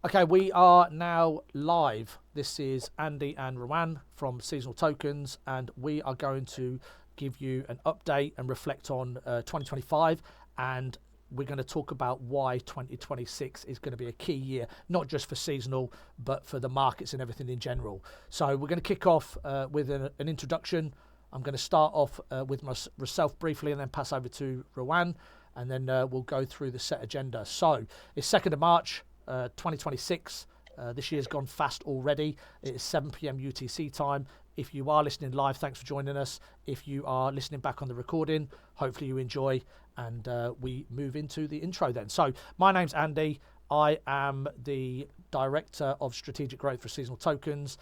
Okay, we are now live. This is Andy and Rowan from Seasonal Tokens, and we are going to give you an update and reflect on 2025. And we're going to talk about why 2026 is going to be a key year, not just for seasonal, but for the markets and everything in general. So we're going to kick off with an introduction. I'm going to start off with myself briefly and then pass over to Rowan, and then we'll go through the set agenda. So it's 2nd of March. 2026. This year's gone fast already. It is 7 p.m. UTC time. If you are listening live, thanks for joining us. If you are listening back on the recording, hopefully you enjoy, and we move into the intro then. So my name's Andy. I am the Director of Strategic Growth for Seasonal Tokens,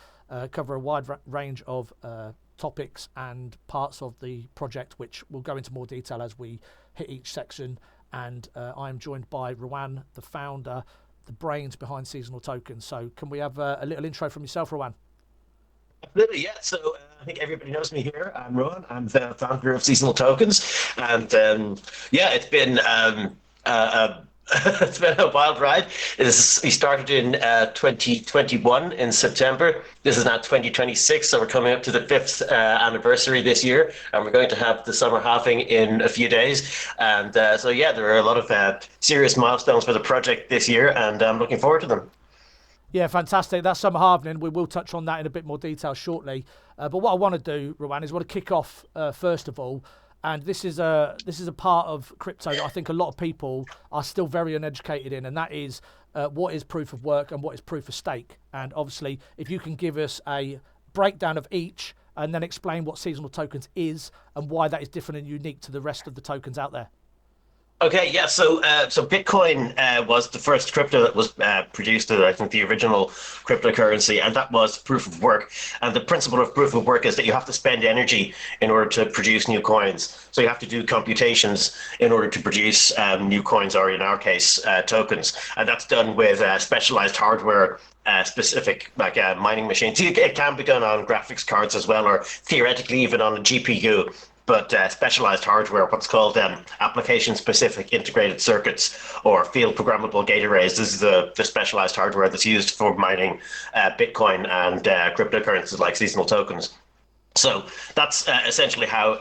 cover a wide range of topics and parts of the project, which we'll go into more detail as we hit each section. And I'm joined by Rowan, the founder, the brains behind Seasonal Tokens. So can we have a little intro from yourself, Rowan? Absolutely, yeah. So I think everybody knows me here. I'm Rowan. I'm the founder of Seasonal Tokens, and yeah, it's been it's been a wild ride. We started in 2021 in September. This is now 2026, so we're coming up to the fifth anniversary this year, and we're going to have the summer halving in a few days. And so yeah, there are a lot of serious milestones for the project this year, and I'm looking forward to them. Yeah, fantastic. That's summer halvening. We will touch on that in a bit more detail shortly. But what I want to do, Rowan, is want to kick off first of all. And this is a part of crypto that I think a lot of people are still very uneducated in, and that is what is proof of work and what is proof of stake. And obviously, if you can give us a breakdown of each, and then explain what seasonal tokens is and why that is different and unique to the rest of the tokens out there. Okay, yeah. So Bitcoin was the first crypto that was produced. I think the original cryptocurrency, and that was proof of work. And the principle of proof of work is that you have to spend energy in order to produce new coins. So you have to do computations in order to produce new coins, or in our case, tokens. And that's done with specialized hardware. Specific like mining machines. It can be done on graphics cards as well, or theoretically even on a GPU, but specialized hardware, what's called application-specific integrated circuits or field programmable gate arrays. This is the specialized hardware that's used for mining Bitcoin and cryptocurrencies like seasonal tokens. So that's essentially how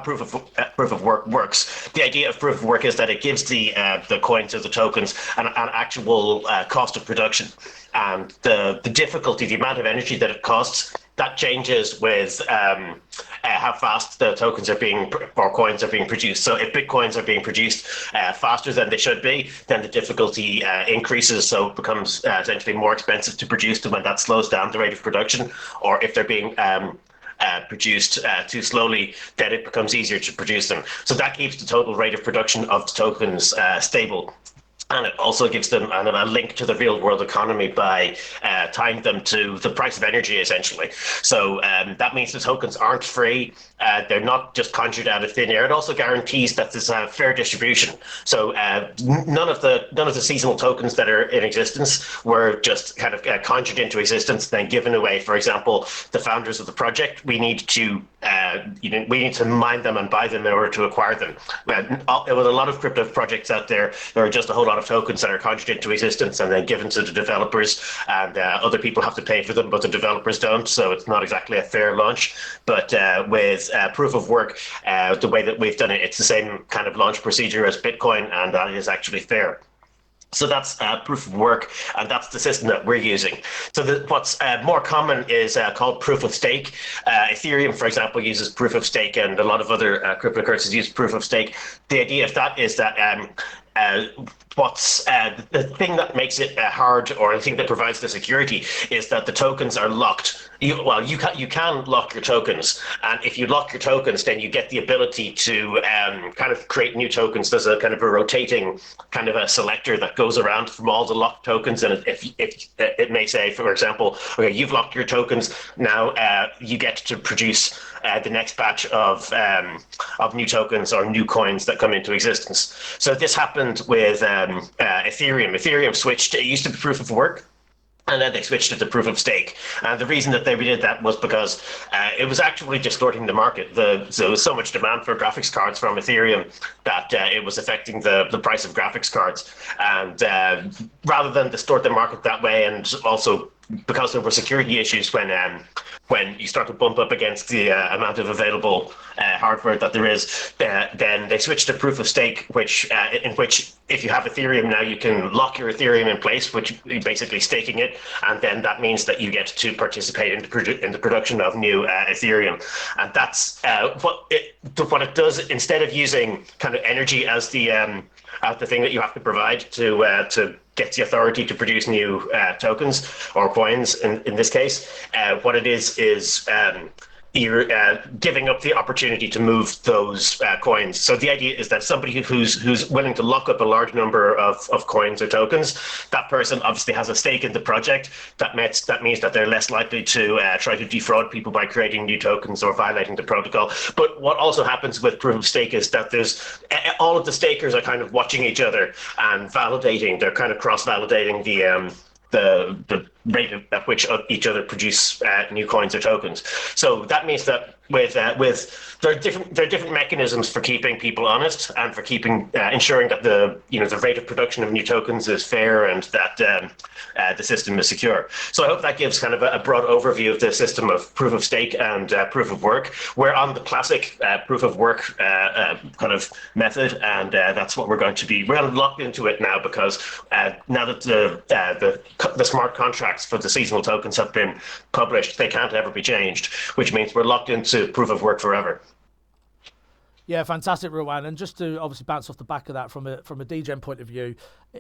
proof of work works. The idea of proof of work is that it gives the coins or the tokens an actual cost of production, and the difficulty, the amount of energy that it costs, that changes with how fast the tokens are being or coins are being produced. So if bitcoins are being produced faster than they should be, then the difficulty increases. So it becomes essentially more expensive to produce them, and that slows down the rate of production. Or if they're being produced too slowly, then it becomes easier to produce them. So that keeps the total rate of production of the tokens stable. And it also gives them a link to the real world economy by tying them to the price of energy, essentially. So that means the tokens aren't free. They're not just conjured out of thin air. It also guarantees that there's a fair distribution. So none of the seasonal tokens that are in existence were just kind of conjured into existence, then given away. For example, the founders of the project, we need to mine them and buy them in order to acquire them. With a lot of crypto projects out there, there are just a whole lot of tokens that are conjured into existence and then given to the developers, and other people have to pay for them, but the developers don't. So it's not exactly a fair launch. But with proof of work, the way that we've done it, it's the same kind of launch procedure as Bitcoin, and that is actually fair. So that's proof of work, and that's the system that we're using. So what's more common is called proof of stake. Ethereum, for example, uses proof of stake, and a lot of other cryptocurrencies use proof of stake. The idea of that is that what's the thing that makes it hard, or the thing that provides the security, is that the tokens are locked. You can lock your tokens, and if you lock your tokens, then you get the ability to kind of create new tokens. There's a kind of a rotating kind of a selector that goes around from all the locked tokens, and if it may say, for example, okay, you've locked your tokens, now you get to produce the next batch of new tokens or new coins that come into existence. So this happened with Ethereum. Ethereum switched. It used to be proof of work, And then they switched it to proof of stake. And the reason that they did that was because it was actually distorting the market. There was so much demand for graphics cards from Ethereum that it was affecting the price of graphics cards. And rather than distort the market that way, and also because there were security issues when you start to bump up against the amount of available hardware that there is, then they switched to proof of stake, in which if you have Ethereum now, you can lock your Ethereum in place, which basically staking it, and then that means that you get to participate in the production of new Ethereum, and that's what it does. Instead of using kind of energy as the thing that you have to provide to get the authority to produce new tokens or coins, in this case, what it is you're giving up the opportunity to move those coins. So the idea is that somebody who's willing to lock up a large number of coins or tokens, that person obviously has a stake in the project. That means that they're less likely to try to defraud people by creating new tokens or violating the protocol. But what also happens with proof of stake is that there's all of the stakers are kind of watching each other and validating. They're kind of cross-validating the rate at which each other produce new coins or tokens. So that means that with there are different mechanisms for keeping people honest and for ensuring that the rate of production of new tokens is fair and that the system is secure. So I hope that gives kind of a broad overview of the system of proof of stake and proof of work. We're on the classic proof of work kind of method, and that's what we're locked into it now, because now that the smart contracts for the seasonal tokens have been published, they can't ever be changed, which means we're locked into proof of work forever. Yeah, fantastic, Rowan. And just to obviously bounce off the back of that from a DGen point of view,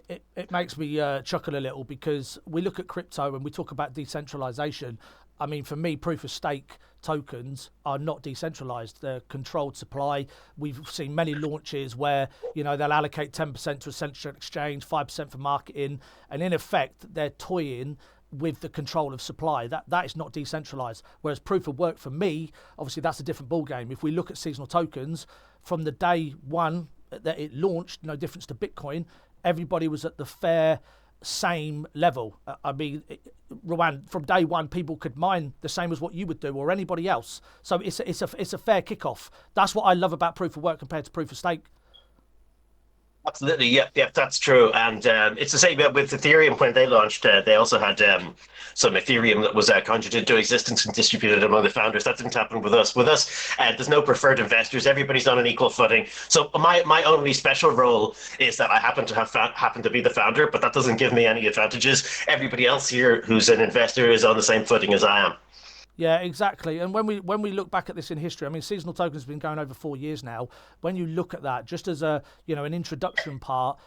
it makes me chuckle a little, because we look at crypto and we talk about decentralization. I mean, for me, proof of stake tokens are not decentralized. They're controlled supply. We've seen many launches where, they'll allocate 10% to a central exchange, 5% for marketing, and in effect, they're toying with the control of supply. That is not decentralized. Whereas proof of work, for me, obviously that's a different ballgame. If we look at seasonal tokens, from the day one that it launched, no difference to Bitcoin, everybody was at the fair same level. I mean, Rowan, from day one, people could mine the same as what you would do or anybody else. So it's a fair kickoff. That's what I love about proof of work compared to proof of stake. Absolutely, yeah, that's true, and it's the same with Ethereum. When they launched, they also had some Ethereum that was conjured into existence and distributed among the founders. That didn't happen with us. With us, there's no preferred investors. Everybody's on an equal footing. So my only special role is that I happen to be the founder, but that doesn't give me any advantages. Everybody else here who's an investor is on the same footing as I am. Yeah, exactly. And when we look back at this in history, I mean, seasonal tokens have been going over 4 years now. When you look at that, just as an introduction part,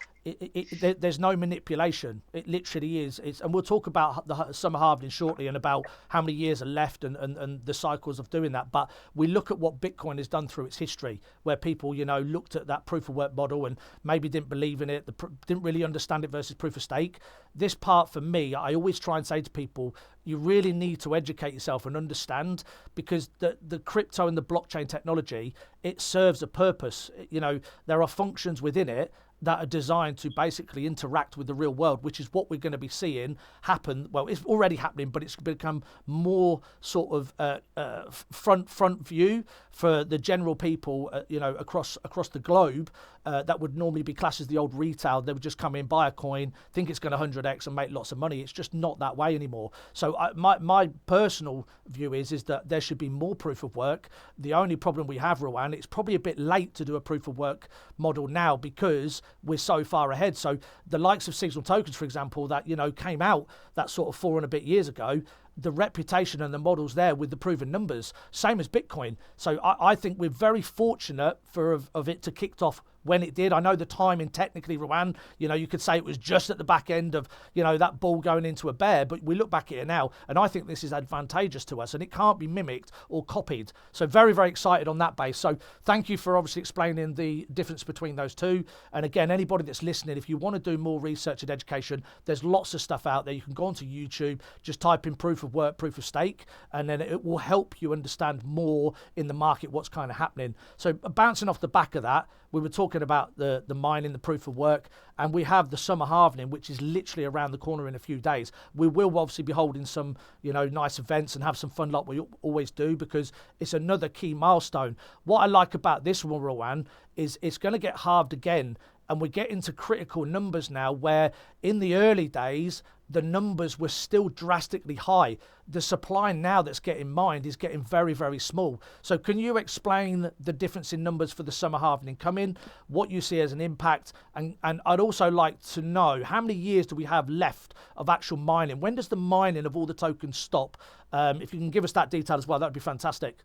there's no manipulation. It literally is. And we'll talk about the summer halving shortly and about how many years are left and the cycles of doing that. But we look at what Bitcoin has done through its history, where people, looked at that proof of work model and maybe didn't believe in it, didn't really understand it versus proof of stake. This part, for me, I always try and say to people, you really need to educate yourself and understand, because the crypto and the blockchain technology, it serves a purpose. There are functions within it that are designed to basically interact with the real world, which is what we're going to be seeing happen. Well, it's already happening, but it's become more sort of front view for the general people, across the globe, that would normally be classed as the old retail. They would just come in, buy a coin, think it's going to 100x and make lots of money. It's just not that way anymore. So my personal view is that there should be more proof of work. The only problem we have, Rowan, it's probably a bit late to do a proof of work model now because we're so far ahead. So the likes of seasonal tokens, for example, that came out that sort of 4 and a bit years ago, the reputation and the models there with the proven numbers, same as Bitcoin. So I think we're very fortunate of it to kicked off when it did. I know the timing technically, Rowan, you could say it was just at the back end of, that ball going into a bear, but we look back at it now, and I think this is advantageous to us, and it can't be mimicked or copied. So very, very excited on that base. So thank you for obviously explaining the difference between those two. And again, anybody that's listening, if you want to do more research and education, there's lots of stuff out there. You can go onto YouTube, just type in proof of work, proof of stake, and then it will help you understand more in the market what's kind of happening. So bouncing off the back of that, we were talking about the mining, the proof of work, and we have the summer halvening, which is literally around the corner in a few days. We will obviously be holding some, nice events and have some fun like we always do, because it's another key milestone. What I like about this one, Rowan, is it's going to get halved again. And we get into critical numbers now, where in the early days, the numbers were still drastically high. The supply now that's getting mined is getting very, very small. So can you explain the difference in numbers for the summer halvening coming, what you see as an impact? And I'd also like to know, how many years do we have left of actual mining? When does the mining of all the tokens stop? If you can give us that detail as well, that would be fantastic.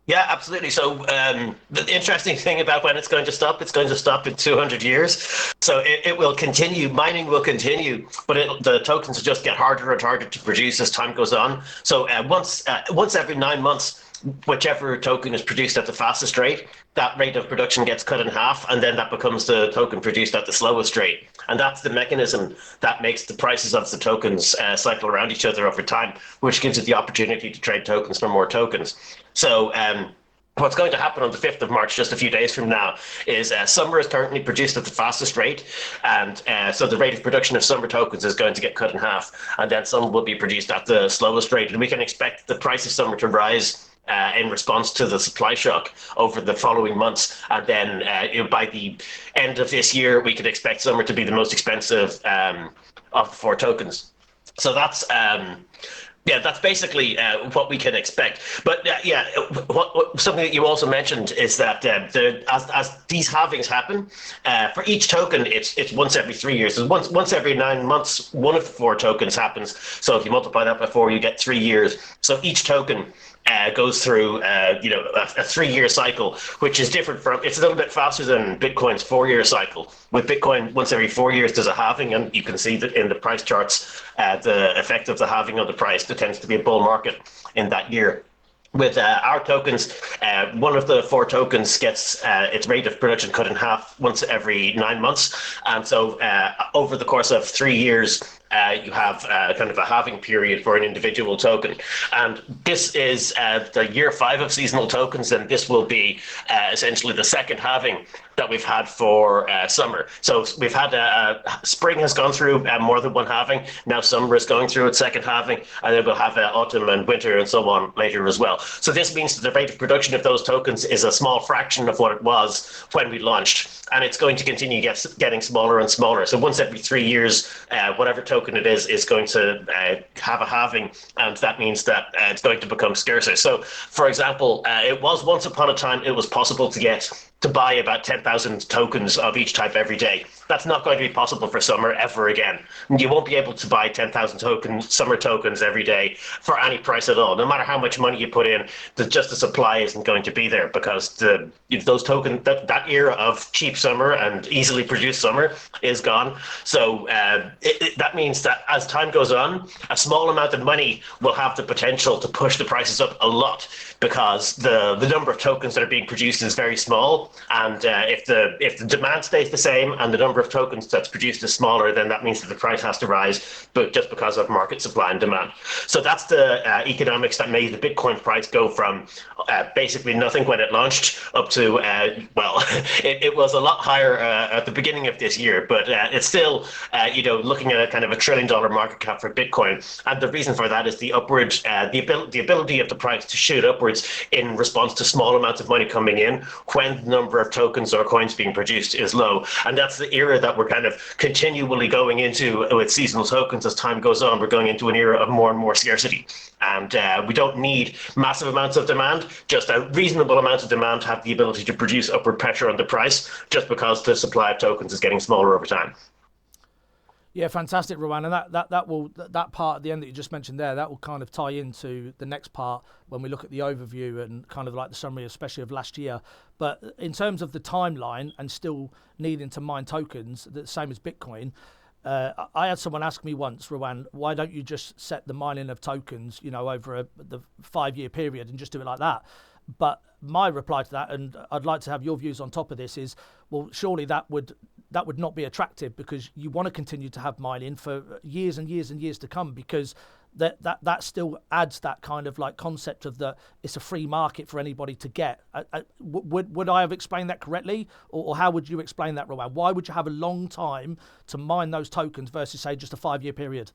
Yeah, absolutely. So the interesting thing about when it's going to stop, it's going to stop in 200 years. So it will continue, mining will continue, but the tokens will just get harder and harder to produce as time goes on. So once every 9 months, whichever token is produced at the fastest rate, that rate of production gets cut in half, and then that becomes the token produced at the slowest rate. And that's the mechanism that makes the prices of the tokens cycle around each other over time, which gives it the opportunity to trade tokens for more tokens. So what's going to happen on the 5th of March, just a few days from now, is summer is currently produced at the fastest rate. And so the rate of production of summer tokens is going to get cut in half. And then some will be produced at the slowest rate. And we can expect the price of summer to rise in response to the supply shock over the following months. And then by the end of this year, we can expect summer to be the most expensive of the 4 tokens. So that's basically what we can expect. But something that you also mentioned is that as these halvings happen, for each token, it's once every 3 years. So once every 9 months, one of the 4 tokens happens. So if you multiply that by 4, you get 3 years. So each token goes through a 3-year cycle, which is different from, it's a little bit faster than Bitcoin's 4-year cycle. With Bitcoin, once every 4 years there's a halving, and you can see that in the price charts, the effect of the halving on the price. There tends to be a bull market in that year. With our tokens, one of the 4 tokens gets its rate of production cut in half once every 9 months. And so over the course of 3 years, you have kind of a halving period for an individual token. And this is the year 5 of seasonal tokens, and this will be essentially the second halving that we've had for summer. So we've had spring has gone through more than one halving. Now summer is going through its second halving, and then we'll have autumn and winter and so on later as well. So this means that the rate of production of those tokens is a small fraction of what it was when we launched, and it's going to continue getting smaller and smaller. So once every 3 years, whatever token it is going to have a halving, and that means that it's going to become scarcer. So, for example, it was once upon a time it was possible to buy about 10,000 tokens of each type every day. That's not going to be possible for summer ever again. You won't be able to buy 10,000 summer tokens every day for any price at all. No matter how much money you put in, the supply isn't going to be there, because those tokens, that era of cheap summer and easily produced summer is gone. So that means that as time goes on, a small amount of money will have the potential to push the prices up a lot, because the number of tokens that are being produced is very small. And if the demand stays the same and the number of tokens that's produced is smaller, then that means that the price has to rise, but just because of market supply and demand. So that's the economics that made the Bitcoin price go from basically nothing when it launched up to, it was a lot higher at the beginning of this year, but it's still, looking at a kind of $1 trillion market cap for Bitcoin. And the reason for that is the ability of the price to shoot upwards in response to small amounts of money coming in when the number of tokens or coins being produced is low. And that's the era that we're kind of continually going into with seasonal tokens. As time goes on, we're going into an era of more and more scarcity. And we don't need massive amounts of demand. Just a reasonable amount of demand have the ability to produce upward pressure on the price, just because the supply of tokens is getting smaller over time. Yeah, fantastic, Rowan. And that part at the end that you just mentioned there, that will kind of tie into the next part when we look at the overview and kind of like the summary, especially of last year. But in terms of the timeline and still needing to mine tokens, the same as Bitcoin, I had someone ask me once, Rowan, why don't you just set the mining of tokens, over the 5-year period and just do it like that? But my reply to that, and I'd like to have your views on top of this, is, well, surely that would not be attractive, because you want to continue to have mining for years and years and years to come, because that still adds that kind of like concept of that it's a free market for anybody to get. Would I have explained that correctly, or how would you explain that, Rowan? Why would you have a long time to mine those tokens versus say just a 5-year period?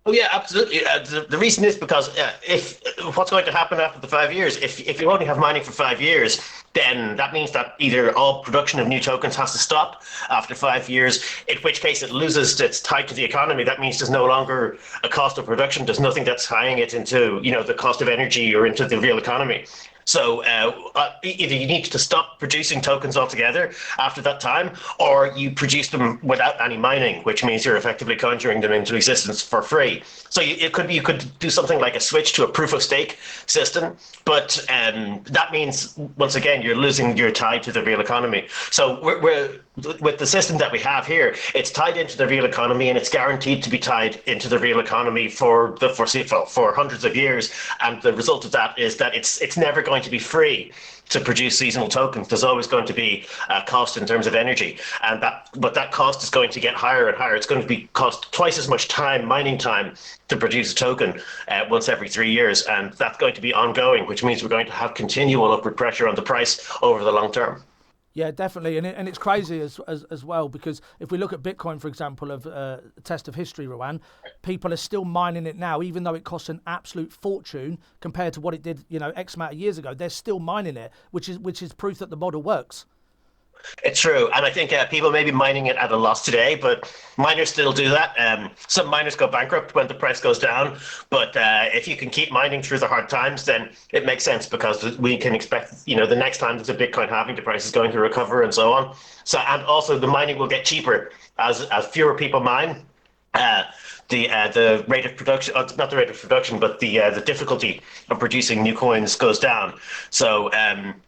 Oh yeah, absolutely. The reason is because if what's going to happen after the 5 years, if you only have mining for 5 years, then that means that either all production of new tokens has to stop after 5 years, in which case it loses its tie to the economy. That means there's no longer a cost of production. There's nothing that's tying it into, the cost of energy or into the real economy. So either you need to stop producing tokens altogether after that time, or you produce them without any mining, which means you're effectively conjuring them into existence for free. So you could do something like a switch to a proof of stake system, but that means once again you're losing your tie to the real economy. So we're with the system that we have here, it's tied into the real economy and it's guaranteed to be tied into the real economy for the foreseeable, for hundreds of years. And the result of that is that it's never going to be free to produce seasonal tokens. There's always going to be a cost in terms of energy, but that cost is going to get higher and higher. It's going to be cost twice as much time, mining time, to produce a token once every 3 years, and that's going to be ongoing, which means we're going to have continual upward pressure on the price over the long term. Yeah, definitely, and it's crazy as well, because if we look at Bitcoin, for example, of a test of history, Rowan, people are still mining it now, even though it costs an absolute fortune compared to what it did, X amount of years ago. They're still mining it, which is proof that the model works. It's true, and I think people may be mining it at a loss today, but miners still do that. Some miners go bankrupt when the price goes down, but if you can keep mining through the hard times, then it makes sense, because we can expect, the next time there's a Bitcoin halving, the price is going to recover and so on. So, and also the mining will get cheaper as fewer people mine. The rate of production, not the rate of production, but the difficulty of producing new coins goes down. So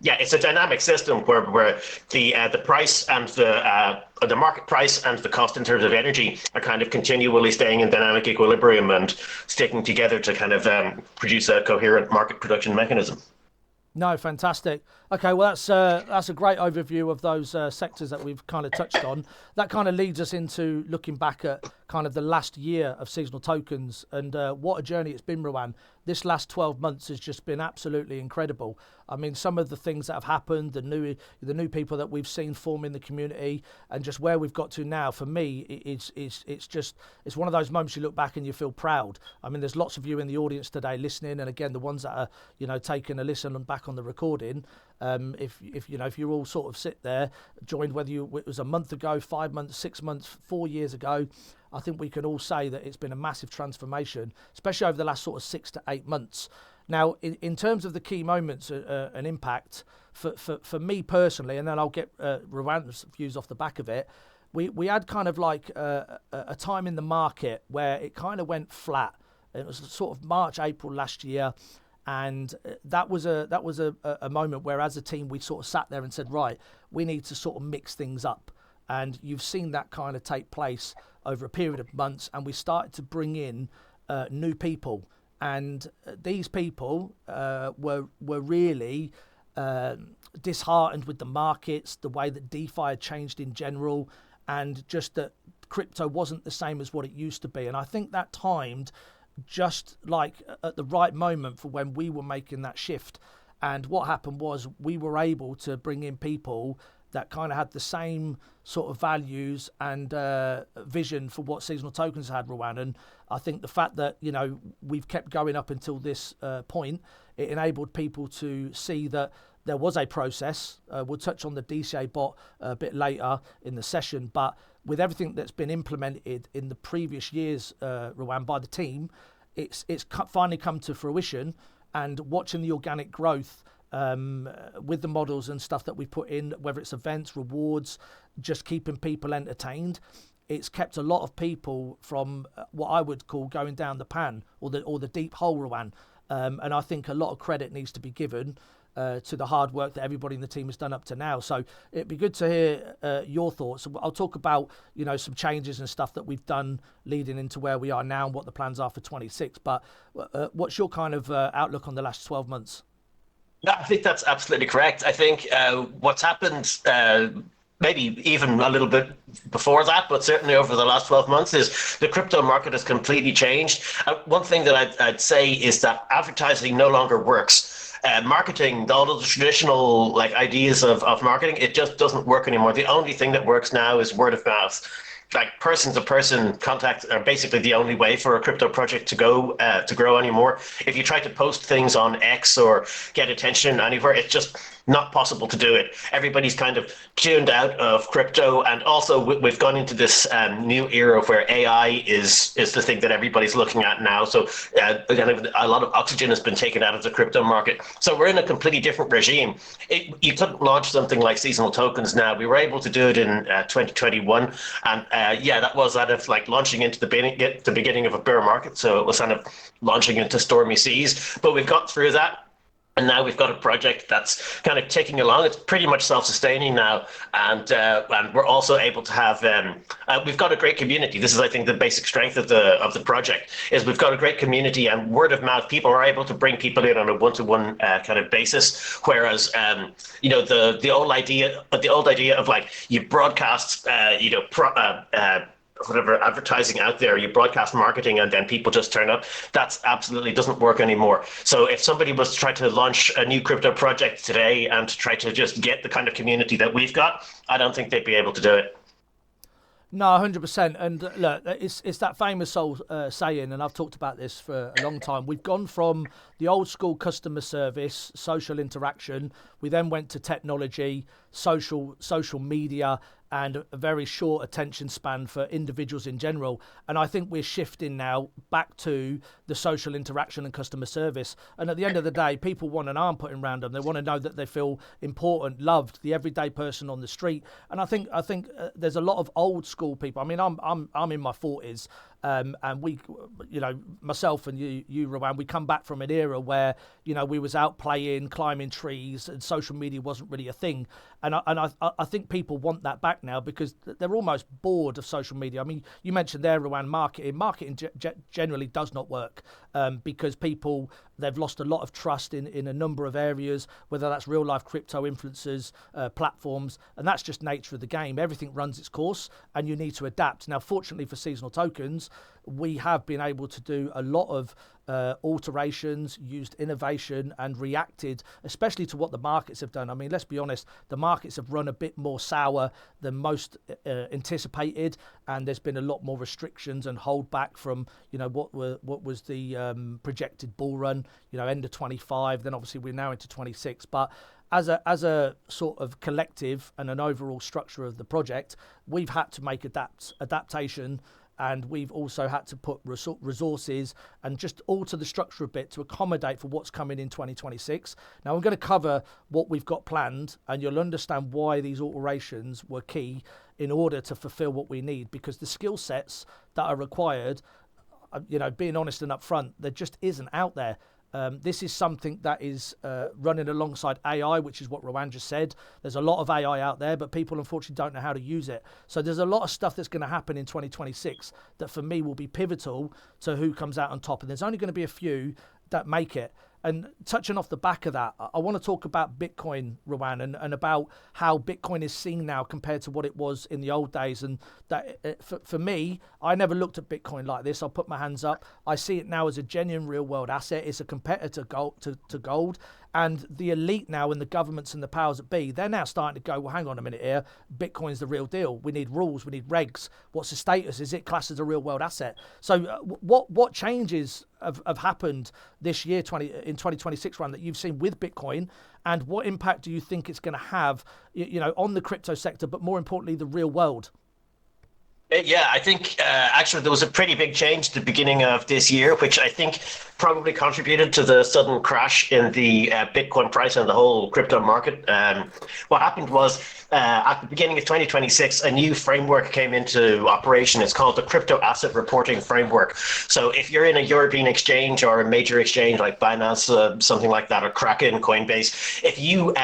it's a dynamic system where the price and the market price and the cost in terms of energy are kind of continually staying in dynamic equilibrium and sticking together to kind of produce a coherent market production mechanism. No, fantastic. Okay, well, that's a great overview of those sectors that we've kind of touched on. That kind of leads us into looking back at kind of the last year of seasonal tokens, and what a journey it's been, Rowan. This last 12 months has just been absolutely incredible. I mean, some of the things that have happened, the new people that we've seen form in the community, and just where we've got to now. For me, it's one of those moments you look back and you feel proud. I mean, there's lots of you in the audience today listening, and again, the ones that are taking a listen and back on the recording. If you all sort of sit there, joined, whether it was a month ago, 5 months, 6 months, 4 years ago, I think we can all say that it's been a massive transformation, especially over the last sort of 6 to 8 months. Now, in terms of the key moments and impact, for me personally, and then I'll get Rowan's views off the back of it, we had kind of like a time in the market where it kind of went flat. It was sort of March, April last year. And that was a moment where, as a team, we sort of sat there and said, right, we need to sort of mix things up. And you've seen that kind of take place over a period of months, and we started to bring in new people. And these people were really disheartened with the markets, the way that DeFi had changed in general, and just that crypto wasn't the same as what it used to be. And I think that timed just like at the right moment for when we were making that shift. And what happened was we were able to bring in people that kind of had the same sort of values and vision for what seasonal tokens had, Rowan. And I think the fact that, we've kept going up until this point, it enabled people to see that there was a process. We'll touch on the DCA bot a bit later in the session, but with everything that's been implemented in the previous years, Rowan, by the team, it's finally come to fruition. And watching the organic growth with the models and stuff that we put in, whether it's events, rewards, just keeping people entertained, it's kept a lot of people from what I would call going down the pan or the deep hole, Rowan. And I think a lot of credit needs to be given to the hard work that everybody in the team has done up to now. So it'd be good to hear your thoughts. I'll talk about, some changes and stuff that we've done leading into where we are now and what the plans are for 26. But what's your kind of outlook on the last 12 months? No, I think that's absolutely correct. I think what's happened maybe even a little bit before that, but certainly over the last 12 months, is the crypto market has completely changed. One thing that I'd say is that advertising no longer works. Marketing, all of the traditional like ideas of marketing, it just doesn't work anymore. The only thing that works now is word of mouth. Like person to person contact are basically the only way for a crypto project to grow anymore. If you try to post things on X or get attention anywhere, it's just not possible to do it. Everybody's kind of tuned out of crypto, and also we've gone into this new era where AI is the thing that everybody's looking at now. So a lot of oxygen has been taken out of the crypto market. So we're in a completely different regime. You couldn't launch something like seasonal tokens now. We were able to do it in 2021, and that was out of like launching into the beginning of a bear market. So it was kind of launching into stormy seas, but we've got through that. And now we've got a project that's kind of ticking along. It's pretty much self-sustaining now, and we're also able to have. We've got a great community. This is, I think, the basic strength of the project is we've got a great community, and word of mouth. People are able to bring people in on a one-to-one kind of basis. Whereas, the old idea of like you broadcast, whatever advertising out there, you broadcast marketing and then people just turn up. That's absolutely doesn't work anymore. So if somebody was to try to launch a new crypto project today and to try to just get the kind of community that we've got, I don't think they'd be able to do it. No, 100%. And look, it's that famous old saying, and I've talked about this for a long time. We've gone from the old school customer service, social interaction. We then went to technology, social media, and a very short attention span for individuals in general. And I think we're shifting now back to the social interaction and customer service. And at the end of the day, people want an arm put around them. They want to know that they feel important, loved, the everyday person on the street. And I think there's a lot of old school people. I mean, I'm in my 40s. And we, myself and you, Rowan, we come back from an era where, we was out playing, climbing trees, and social media wasn't really a thing. And I think people want that back now because they're almost bored of social media. I mean, you mentioned there, Rowan, marketing. Marketing generally does not work because they've lost a lot of trust in a number of areas, whether that's real life crypto influencers, platforms, and that's just nature of the game. Everything runs its course and you need to adapt. Now, fortunately for seasonal tokens, we have been able to do a lot of alterations, used innovation and reacted, especially to what the markets have done. I mean, let's be honest, the markets have run a bit more sour than most anticipated, and there's been a lot more restrictions and holdback from, what was the projected bull run, end of 25, then obviously we're now into 26. But as a sort of collective and an overall structure of the project, we've had to make adaptation. And we've also had to put resources and just alter the structure a bit to accommodate for what's coming in 2026. Now, I'm going to cover what we've got planned, and you'll understand why these alterations were key in order to fulfill what we need, because the skill sets that are required, being honest and upfront, there just isn't out there. This is something that is running alongside AI, which is what Rowan just said. There's a lot of AI out there, but people unfortunately don't know how to use it. So there's a lot of stuff that's going to happen in 2026 that for me will be pivotal to who comes out on top. And there's only going to be a few that make it. And touching off the back of that, I want to talk about Bitcoin, Rowan, and about how Bitcoin is seen now compared to what it was in the old days. And that, for me, I never looked at Bitcoin like this. I'll put my hands up. I see it now as a genuine real-world asset. It's a competitor to gold. And the elite now and the governments and the powers that be, they're now starting to go, well, hang on a minute here. Bitcoin's the real deal. We need rules. We need regs. What's the status? Is it classed as a real world asset? So what changes have happened this year, in 2026, Run, that you've seen with Bitcoin? And what impact do you think it's going to have, on the crypto sector, but more importantly, the real world? Yeah, I think actually there was a pretty big change at the beginning of this year, which I think probably contributed to the sudden crash in the Bitcoin price and the whole crypto market. What happened was at the beginning of 2026, a new framework came into operation. It's called the Crypto Asset Reporting Framework. So if you're in a European exchange or a major exchange like Binance, something like that, or Kraken, Coinbase, if you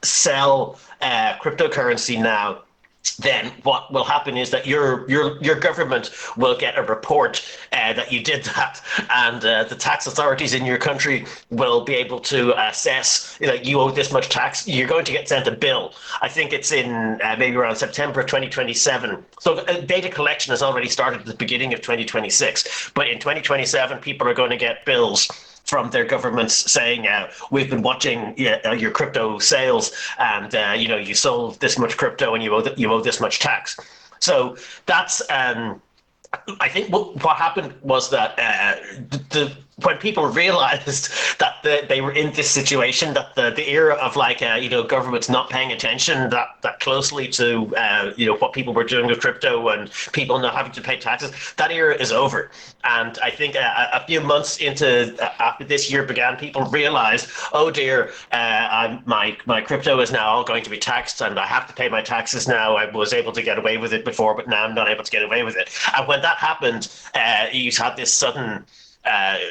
sell cryptocurrency now, then what will happen is that your government will get a report that you did that, and the tax authorities in your country will be able to assess, you owe this much tax. You're going to get sent a bill. I think it's in maybe around September 2027. So data collection has already started at the beginning of 2026, but in 2027 people are going to get bills from their governments saying, we've been watching your crypto sales, and you sold this much crypto and you owe this much tax. So that's I think what happened was that when people realized that they were in this situation, that the era of governments not paying attention that closely to what people were doing with crypto and people not having to pay taxes, that era is over. And I think a few months after this year began, people realized, oh dear, my crypto is now all going to be taxed, and I have to pay my taxes now. I was able to get away with it before, but now I'm not able to get away with it. And when that happened, you had this sudden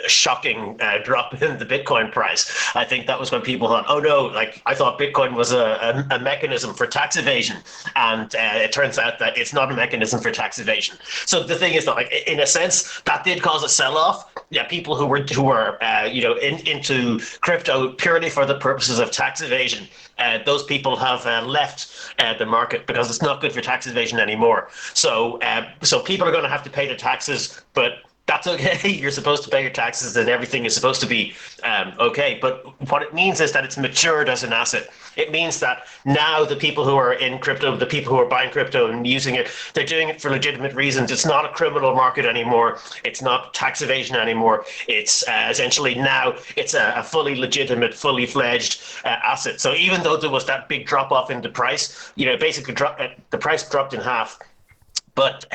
shocking drop in the Bitcoin price. I think that was when people thought, oh no, I thought Bitcoin was a mechanism for tax evasion, and it turns out that it's not a mechanism for tax evasion. So the thing is that, in a sense, that did cause a sell-off. Yeah, people who were into crypto purely for the purposes of tax evasion, those people have left the market because it's not good for tax evasion anymore. So people are going to have to pay the taxes, but that's okay. You're supposed to pay your taxes and everything is supposed to be okay. But what it means is that it's matured as an asset. It means that now the people who are in crypto, the people who are buying crypto and using it, they're doing it for legitimate reasons. It's not a criminal market anymore. It's not tax evasion anymore. It's essentially now it's a fully legitimate, fully fledged asset. So even though there was that big drop off in the price, basically the price dropped in half. But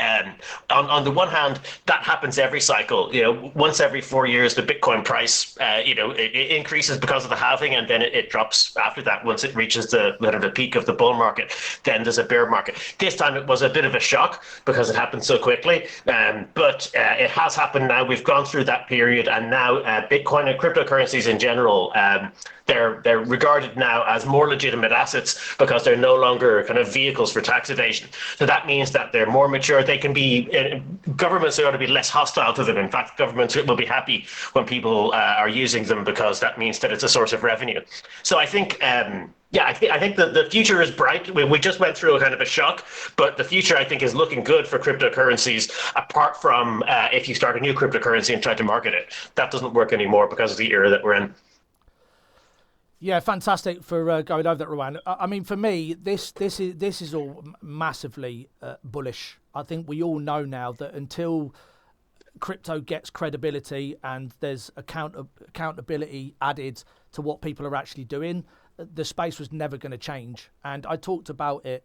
on the one hand, that happens every cycle. Once every 4 years, the Bitcoin price, it increases because of the halving, and then it drops after that. Once it reaches the peak of the bull market, then there's a bear market. This time it was a bit of a shock because it happened so quickly. But it has happened now. We've gone through that period, and now Bitcoin and cryptocurrencies in general, they're regarded now as more legitimate assets because they're no longer kind of vehicles for tax evasion. So that means that they're more mature. They can be, governments are going to be less hostile to them. In fact, governments will be happy when people are using them because that means that it's a source of revenue. So I think, I think the future is bright. We just went through a kind of a shock, but the future, I think, is looking good for cryptocurrencies, apart from if you start a new cryptocurrency and try to market it. That doesn't work anymore because of the era that we're in. Yeah, fantastic for going over that, Rowan. I mean, for me, this is all massively bullish. I think we all know now that until crypto gets credibility and there's accountability added to what people are actually doing, the space was never going to change. And I talked about it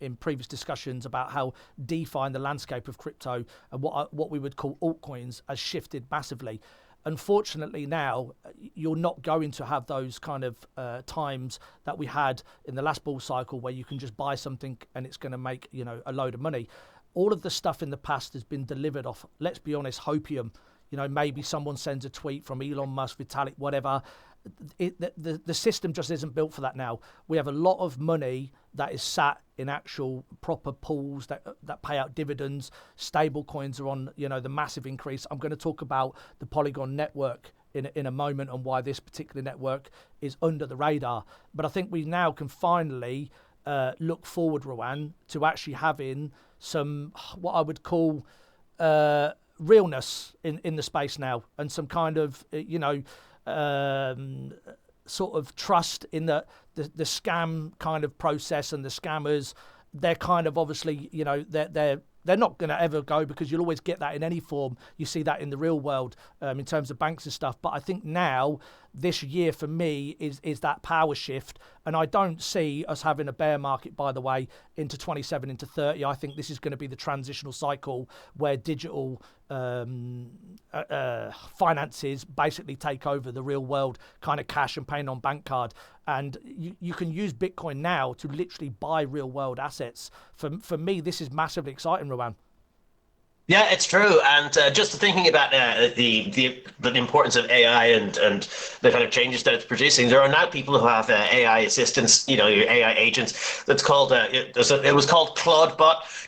in previous discussions about how DeFi and the landscape of crypto and what we would call altcoins has shifted massively. Unfortunately, now you're not going to have those kind of times that we had in the last bull cycle where you can just buy something and it's going to make a load of money. All of the stuff in the past has been delivered off, let's be honest, hopium. Maybe someone sends a tweet from Elon Musk, Vitalik, whatever. The system just isn't built for that now. We have a lot of money that is sat in actual proper pools that pay out dividends. Stable coins are on the massive increase. I'm going to talk about the Polygon network in a moment and why this particular network is under the radar. But I think we now can finally look forward, Rowan, to actually having some what I would call realness in the space now, and some kind of sort of trust in the scam kind of process, and the scammers, they're kind of obviously they're not going to ever go, because you'll always get that in any form. You see that in the real world in terms of banks and stuff. But I think now this year for me is that power shift, and I don't see us having a bear market, by the way, into 27, into 30. I think this is going to be the transitional cycle where digital finances basically take over the real world kind of cash and paying on bank card. And you can use Bitcoin now to literally buy real world assets. For me, this is massively exciting, Rowan. Yeah, it's true. And just thinking about the importance of AI and the kind of changes that it's producing, there are now people who have AI assistants, your AI agents. That's called it was called Claude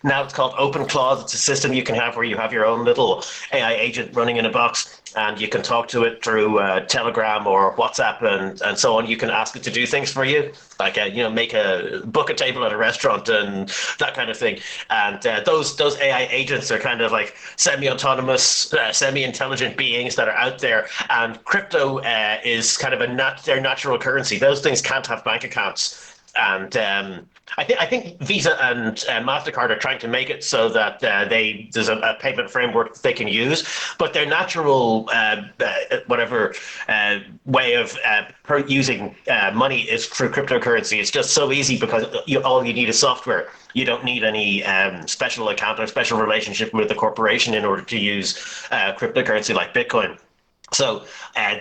Now it's called Open Claude. It's a system you can have where you have your own little AI agent running in a box, and you can talk to it through Telegram or WhatsApp and so on. You can ask it to do things for you, like make a book a table at a restaurant and that kind of thing. And those AI agents are kind of like semi-autonomous, semi-intelligent beings that are out there. And crypto is kind of their natural currency. Those things can't have bank accounts. And I think Visa and Mastercard are trying to make it so that there's a payment framework that they can use, but their natural whatever way of using money is through cryptocurrency. It's just so easy because all you need is software. You don't need any special account or special relationship with the corporation in order to use cryptocurrency like Bitcoin. So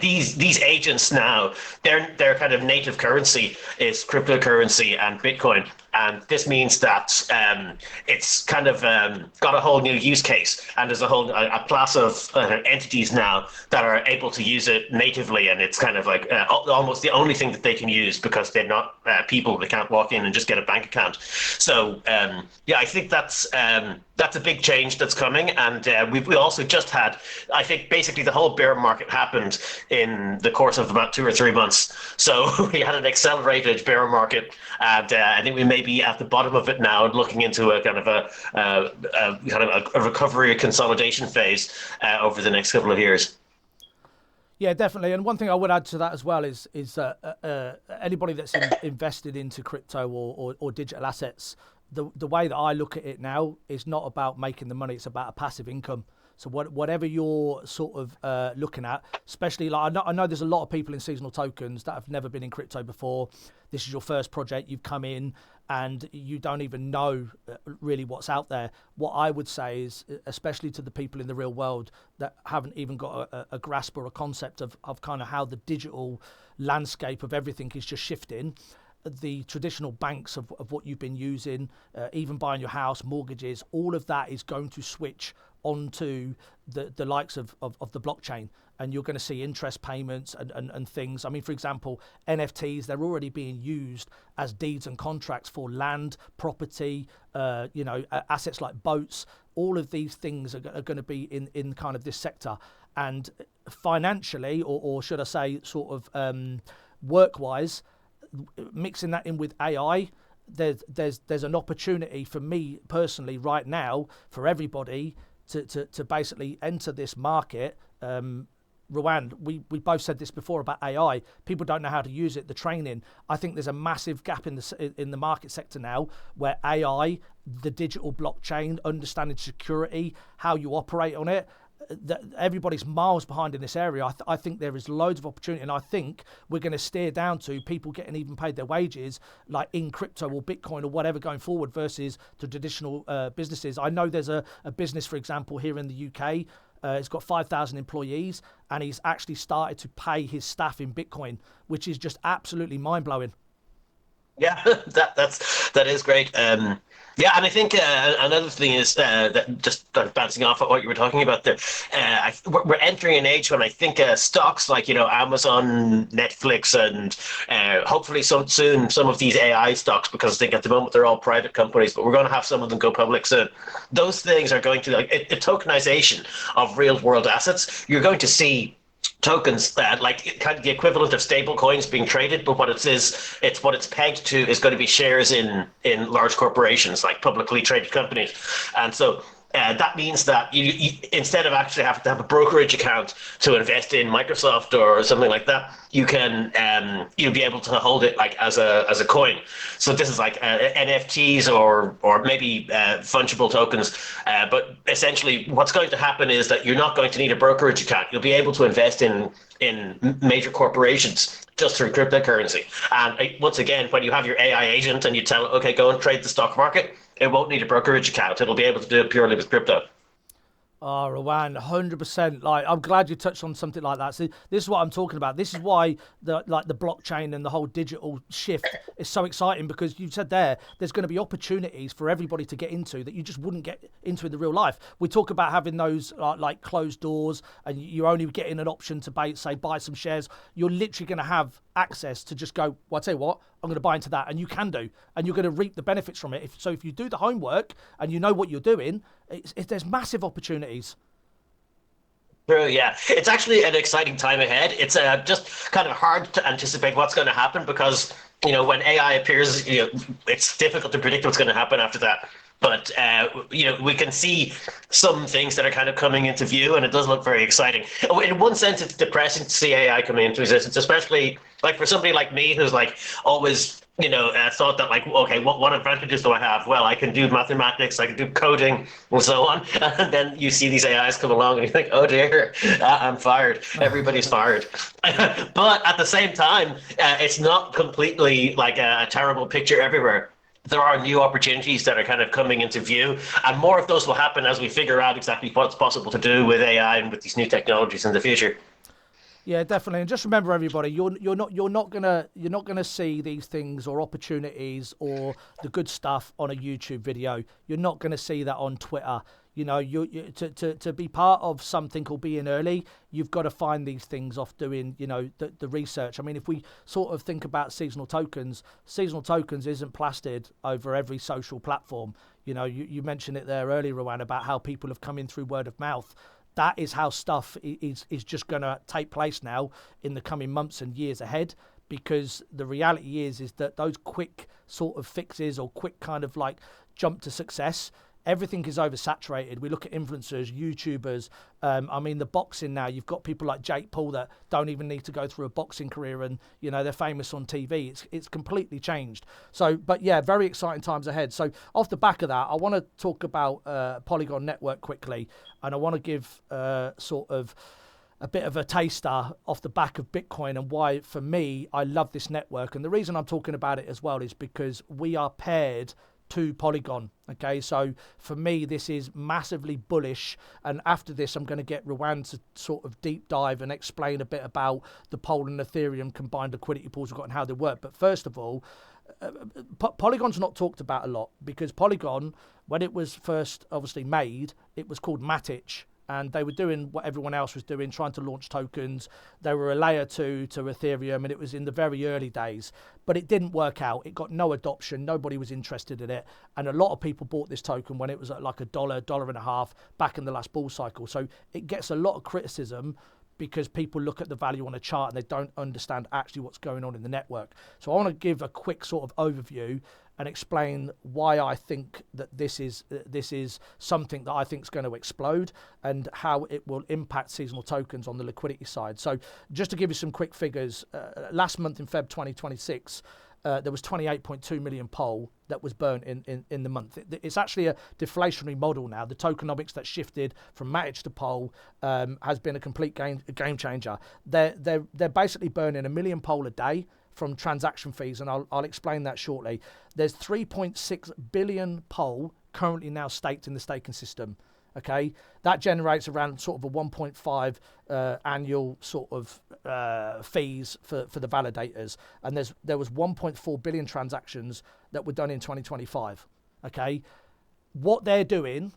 these agents now, their kind of native currency is cryptocurrency and Bitcoin, and this means that it's kind of got a whole new use case, and there's a class of entities now that are able to use it natively, and it's kind of like almost the only thing that they can use because they're not people. They can't walk in and just get a bank account. So yeah, I think that's a big change that's coming, and we also just had, I think, basically the whole bear market happened in the course of about 2 or 3 months. So we had an accelerated bear market, and I think we may be at the bottom of it now, and looking into a kind of a recovery consolidation phase over the next couple of years. Yeah, definitely. And one thing I would add to that as well is anybody that's invested into crypto or digital assets, the way that I look at it now is not about making the money; it's about a passive income. So whatever you're sort of looking at, especially like I know there's a lot of people in seasonal tokens that have never been in crypto before. This is your first project, you've come in and you don't even know really what's out there. What I would say is, especially to the people in the real world that haven't even got a grasp or a concept of kind of how the digital landscape of everything is just shifting, the traditional banks of what you've been using, even buying your house, mortgages, all of that is going to switch onto the likes of the blockchain, and you're going to see interest payments and things. I mean, for example, NFTs, they're already being used as deeds and contracts for land, property, assets like boats. All of these things are going to be in kind of this sector. And financially, or should I say sort of work-wise, mixing that in with AI, there's an opportunity for me personally right now for everybody to basically enter this market. Rwand, we both said this before about AI. People don't know how to use it, the training. I think there's a massive gap in the market sector now where AI, the digital blockchain, understanding security, how you operate on it, that everybody's miles behind in this area. I think there is loads of opportunity, and I think we're going to steer down to people getting even paid their wages like in crypto or Bitcoin or whatever going forward versus the traditional businesses. I know there's a business, for example, here in the UK. It's got 5,000 employees, and he's actually started to pay his staff in Bitcoin, which is just absolutely mind-blowing. Yeah, that is great. Yeah, and I think another thing is that just bouncing off of what you were talking about there, we're entering an age when I think stocks like Amazon, Netflix, and hopefully soon some of these AI stocks, because I think at the moment they're all private companies, but we're going to have some of them go public soon. Those things are going to, like a tokenization of real world assets. You're going to see tokens that like kind of the equivalent of stable coins being traded, but it's what it's pegged to is going to be shares in large corporations like publicly traded companies. And so that means that you instead of actually having to have a brokerage account to invest in Microsoft or something like that, you'll be able to hold it like as a coin. So this is like NFTs or maybe fungible tokens. But essentially, what's going to happen is that you're not going to need a brokerage account. You'll be able to invest in major corporations just through cryptocurrency. And once again, when you have your AI agent and you tell it, okay, go and trade the stock market, it won't need a brokerage account. It'll be able to do it purely with crypto. Oh, Rowan, 100%. Like, I'm glad you touched on something like that. So this is what I'm talking about. This is why the blockchain and the whole digital shift is so exciting, because you said there's going to be opportunities for everybody to get into that you just wouldn't get into in the real life. We talk about having those like closed doors, and you're only getting an option to buy some shares. You're literally going to have access to just go, well, I tell you what, I'm going to buy into that, and you can do, and you're going to reap the benefits from it. So if you do the homework and you know what you're doing, there's massive opportunities. True, yeah. It's actually an exciting time ahead. It's just kind of hard to anticipate what's going to happen because, when AI appears, it's difficult to predict what's going to happen after that. But, we can see some things that are kind of coming into view, and it does look very exciting. In one sense, it's depressing to see AI coming into existence, especially like for somebody like me who's like always thought that like, okay, what advantages do I have? Well, I can do mathematics, I can do coding, and so on. And then you see these AIs come along, and you think, oh dear, I'm fired. Everybody's fired. But at the same time, it's not completely like a terrible picture everywhere. There are new opportunities that are kind of coming into view, and more of those will happen as we figure out exactly what's possible to do with AI and with these new technologies in the future. Yeah, definitely. And just remember, everybody, you're not gonna see these things or opportunities or the good stuff on a YouTube video. You're not gonna see that on Twitter. To be part of something or being early, you've got to find these things off doing, the research. I mean, if we sort of think about seasonal tokens isn't plastered over every social platform. You mentioned it there earlier, Rowan, about how people have come in through word of mouth. That is how stuff is just going to take place now in the coming months and years ahead, because the reality is that those quick sort of fixes or quick kind of like jump to success, everything is oversaturated. We look at influencers, YouTubers. I mean, the boxing now, you've got people like Jake Paul that don't even need to go through a boxing career, and they're famous on TV. It's completely changed. So, but yeah, very exciting times ahead. So off the back of that, I want to talk about Polygon Network quickly, and I want to give sort of a bit of a taster off the back of Bitcoin and why, for me, I love this network. And the reason I'm talking about it as well is because we are paired to Polygon. Okay, so for me, this is massively bullish. And after this, I'm going to get Rowan to sort of deep dive and explain a bit about the Pol and Ethereum combined liquidity pools we've got and how they work. But first of all, Polygon's not talked about a lot, because Polygon, when it was first obviously made, it was called Matic. And they were doing what everyone else was doing, trying to launch tokens. They were a layer 2 to Ethereum, and it was in the very early days. But it didn't work out. It got no adoption. Nobody was interested in it. And a lot of people bought this token when it was at like $1, and a half back in the last bull cycle. So it gets a lot of criticism because people look at the value on a chart and they don't understand actually what's going on in the network. So I want to give a quick sort of overview and explain why I think that this is something that I think is going to explode, and how it will impact seasonal tokens on the liquidity side. So just to give you some quick figures, last month in Feb 2026, there was 28.2 million POL that was burnt in the month. It's actually a deflationary model now. The tokenomics that shifted from Matic to POL has been a complete game changer. They're basically burning 1 million POL a day from transaction fees, and I'll explain that shortly. There's 3.6 billion POL currently now staked in the staking system. Okay, that generates around sort of a 1.5 annual sort of fees for the validators, and there was 1.4 billion transactions that were done in 2025. Okay, what they're doing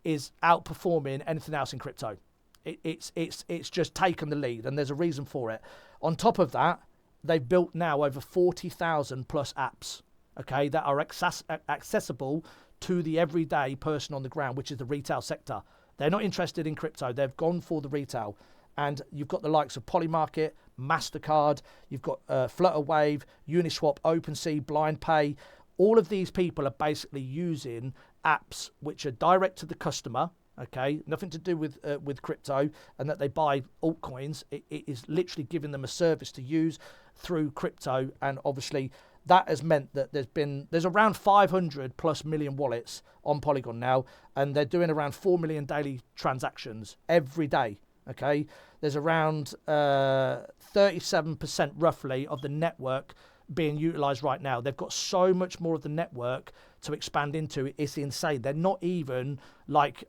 is outperforming anything else in crypto. It's just taken the lead, and there's a reason for it. On top of that, they've built now over 40,000 plus apps, okay, that are accessible to the everyday person on the ground, which is the retail sector. They're not interested in crypto. They've gone for the retail. And you've got the likes of Polymarket, MasterCard, you've got Flutterwave, Uniswap, OpenSea, BlindPay. All of these people are basically using apps which are direct to the customer, okay, nothing to do with crypto, and that they buy altcoins. It is literally giving them a service to use through crypto, and obviously that has meant that there's around 500 plus million wallets on Polygon now, and they're doing around 4 million daily transactions every day. Okay, there's around 37% roughly of the network being utilized right now. They've got so much more of the network to expand into. It's insane. They're not even like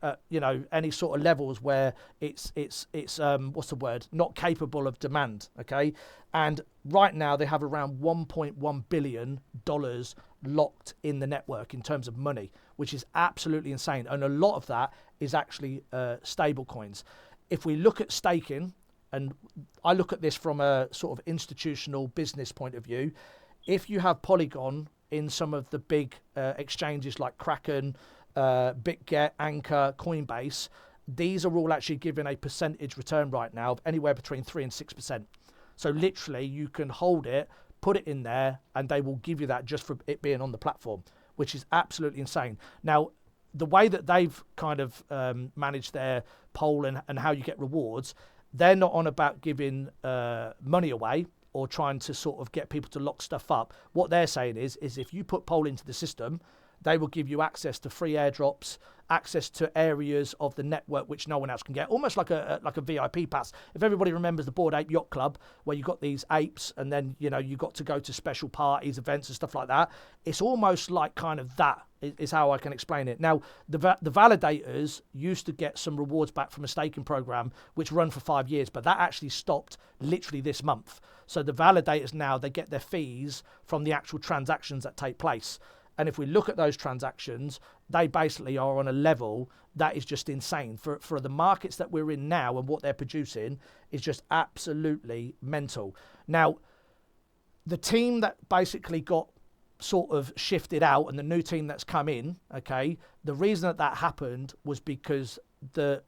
any sort of levels where it's what's the word, not capable of demand. Okay, and right now they have around $1.1 billion locked in the network in terms of money, which is absolutely insane, and a lot of that is actually stable coins. If we look at staking, and I look at this from a sort of institutional business point of view, if you have Polygon in some of the big exchanges like Kraken, BitGet, Anchor, Coinbase, these are all actually giving a percentage return right now of anywhere between 3 and 6%. So literally you can hold it, put it in there, and they will give you that just for it being on the platform, which is absolutely insane. Now, the way that they've kind of managed their poll and how you get rewards, they're not on about giving money away or trying to sort of get people to lock stuff up. What they're saying is if you put poll into the system, they will give you access to free airdrops, access to areas of the network which no one else can get, almost like a VIP pass. If everybody remembers the Bored Ape Yacht Club, where you got these apes and then you got to go to special parties, events and stuff like that, it's almost like kind of that is how I can explain it. Now, the validators used to get some rewards back from a staking program which run for 5 years, but that actually stopped literally this month. So the validators now, they get their fees from the actual transactions that take place. And if we look at those transactions, they basically are on a level that is just insane. For the markets that we're in now and what they're producing is just absolutely mental. Now, the team that basically got sort of shifted out and the new team that's come in, okay, the reason that happened was because the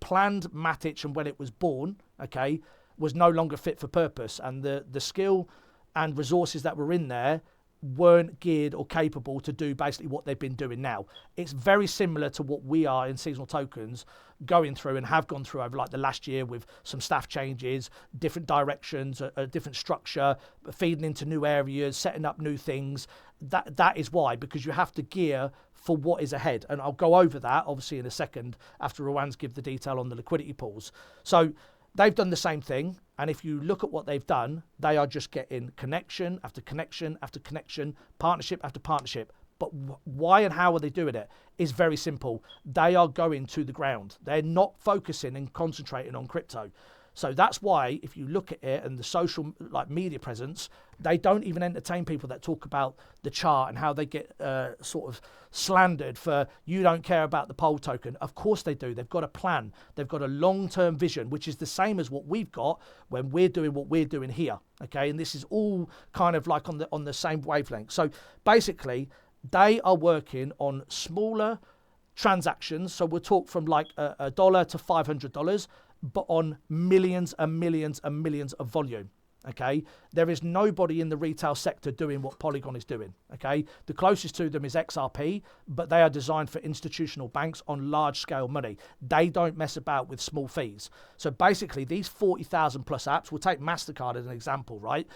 planned Matic and when it was born, okay, was no longer fit for purpose. And the skill and resources that were in there weren't geared or capable to do basically what they've been doing now. It's very similar to what we are in seasonal tokens going through and have gone through over like the last year with some staff changes, different directions, a different structure, feeding into new areas, setting up new things. That is why, because you have to gear for what is ahead. And I'll go over that obviously in a second after Rowan's give the detail on the liquidity pools. So they've done the same thing, and if you look at what they've done, they are just getting connection after connection after connection, partnership after partnership. But why and how are they doing it is very simple. They are going to the ground. They're not focusing and concentrating on crypto. So that's why if you look at it and the social media presence, they don't even entertain people that talk about the chart and how they get sort of slandered for you don't care about the poll token. Of course they do. They've got a plan. They've got a long-term vision, which is the same as what we've got when we're doing what we're doing here. Okay, and this is all kind of like on the same wavelength. So basically, they are working on smaller transactions. So we'll talk from like $1 to $500. But on millions and millions and millions of volume, okay? There is nobody in the retail sector doing what Polygon is doing, okay? The closest to them is XRP, but they are designed for institutional banks on large-scale money. They don't mess about with small fees. So basically, these 40,000 plus apps, we'll take MasterCard as an example, right?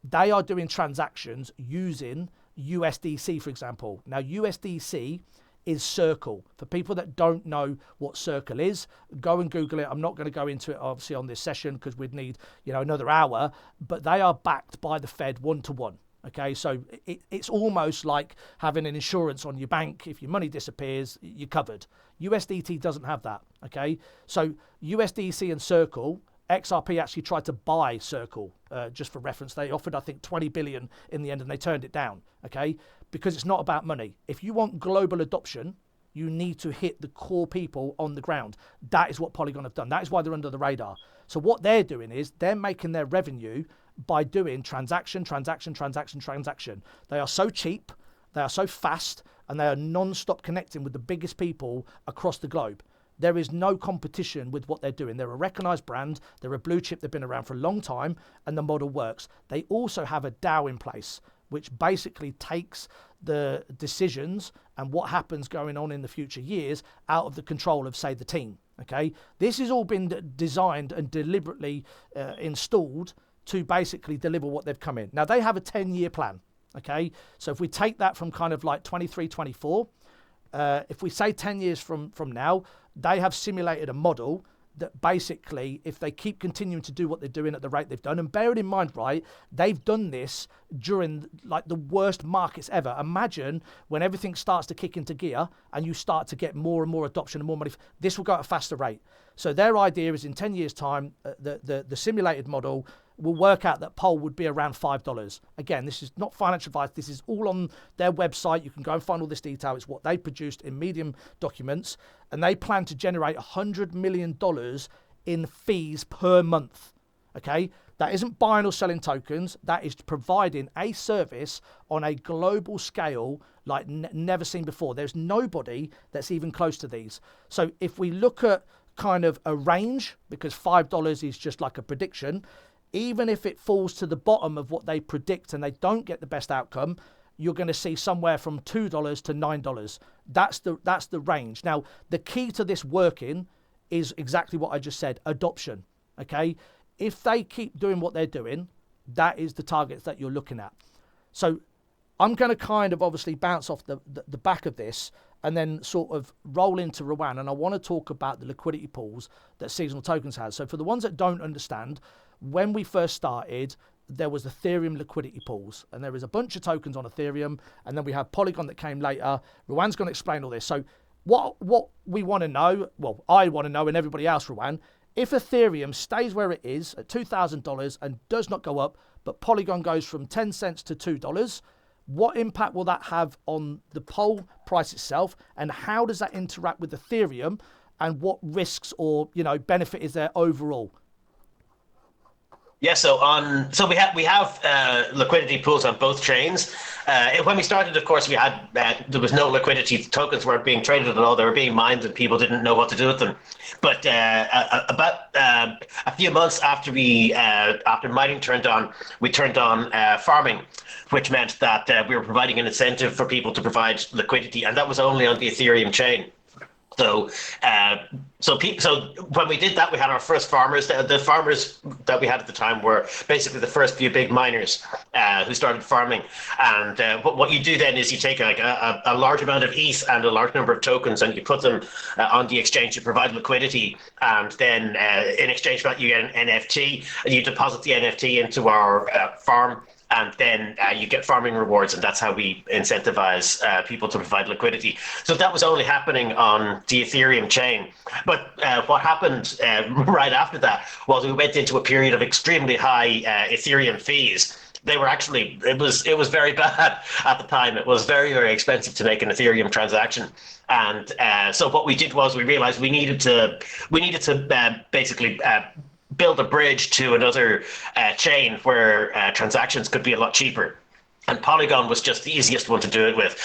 They are doing transactions using USDC, for example. Now, USDC is Circle. For people that don't know what Circle is, go and Google it. I'm not going to go into it obviously on this session because we'd need another hour, but they are backed by the Fed 1-to-1. Okay, so it's almost like having an insurance on your bank. If your money disappears, you're covered. USDT doesn't have that. Okay, so USDC and Circle, XRP actually tried to buy Circle, just for reference. They offered, I think, 20 billion in the end, and they turned it down, okay? Because it's not about money. If you want global adoption, you need to hit the core people on the ground. That is what Polygon have done. That is why they're under the radar. So what they're doing is they're making their revenue by doing transaction. They are so cheap, they are so fast, and they are non-stop connecting with the biggest people across the globe. There is no competition with what they're doing. They're a recognized brand. They're a blue chip. They've been around for a long time, and the model works. They also have a DAO in place, which basically takes the decisions and what happens going on in the future years out of the control of, say, the team. Okay, this has all been designed and deliberately installed to basically deliver what they've come in. Now, they have a 10-year plan. Okay, so if we take that from kind of like 23, 24, if we say 10 years from now, they have simulated a model that basically, if they keep continuing to do what they're doing at the rate they've done, and bearing in mind, right, they've done this during like the worst markets ever. Imagine when everything starts to kick into gear and you start to get more and more adoption and more money, this will go at a faster rate. So their idea is in 10 years' time, the simulated model will work out that Pol would be around $5. Again, this is not financial advice. This is all on their website. You can go and find all this detail. It's what they produced in Medium documents. And they plan to generate $100 million in fees per month. Okay? That isn't buying or selling tokens. That is providing a service on a global scale like never seen before. There's nobody that's even close to these. So if we look at kind of a range, because $5 is just like a prediction, even if it falls to the bottom of what they predict and they don't get the best outcome, you're going to see somewhere from $2 to $9. That's the range. Now, the key to this working is exactly what I just said, adoption. Okay? If they keep doing what they're doing, that is the targets that you're looking at. So I'm going to kind of obviously bounce off the back of this and then sort of roll into Rowan, and I want to talk about the liquidity pools that Seasonal Tokens has. So for the ones that don't understand, when we first started, there was Ethereum liquidity pools, and there was a bunch of tokens on Ethereum, and then we have Polygon that came later. Rowan's going to explain all this. So what we want to know, well, I want to know, and everybody else, Rowan, if Ethereum stays where it is at $2,000 and does not go up, but Polygon goes from 10 cents to $2, what impact will that have on the Pol price itself, and how does that interact with Ethereum, and what risks or benefit is there overall? Yeah, so we have liquidity pools on both chains. When we started, of course, we had there was no liquidity. Tokens weren't being traded at all. They were being mined, and people didn't know what to do with them. But about a few months after after mining turned on, we turned on farming, which meant that we were providing an incentive for people to provide liquidity, and that was only on the Ethereum chain. So when we did that, we had our first farmers. The farmers that we had at the time were basically the first few big miners who started farming. And what you do then is you take a large amount of ETH and a large number of tokens, and you put them on the exchange to provide liquidity. And then in exchange for that, you get an NFT, and you deposit the NFT into our farm. And then you get farming rewards, and that's how we incentivize people to provide liquidity. So that was only happening on the Ethereum chain. But what happened right after that was we went into a period of extremely high Ethereum fees. They were actually, it was very bad at the time. It was very, very expensive to make an Ethereum transaction. And so what we did was we realized we needed to basically build a bridge to another chain where transactions could be a lot cheaper. And Polygon was just the easiest one to do it with.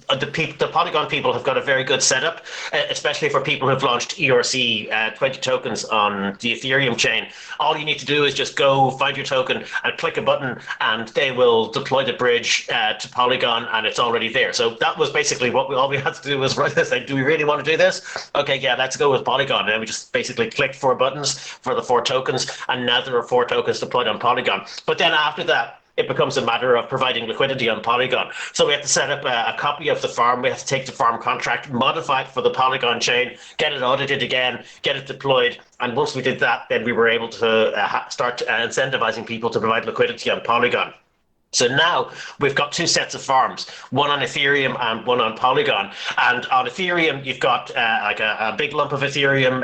The Polygon people have got a very good setup, especially for people who've launched ERC 20 tokens on the Ethereum chain. All you need to do is just go find your token and click a button, and they will deploy the bridge to Polygon, and it's already there. So that was basically all we had to do was say, do we really want to do this? Okay, yeah, let's go with Polygon. And then we just basically clicked 4 buttons for the 4 tokens, and now there are 4 tokens deployed on Polygon. But then after that, it becomes a matter of providing liquidity on Polygon. So we have to set up a copy of the farm. We have to take the farm contract, modify it for the Polygon chain, get it audited again, get it deployed. And once we did that, then we were able to start incentivizing people to provide liquidity on Polygon. So now we've got 2 sets of farms, one on Ethereum and one on Polygon. And on Ethereum, you've got like a big lump of Ethereum,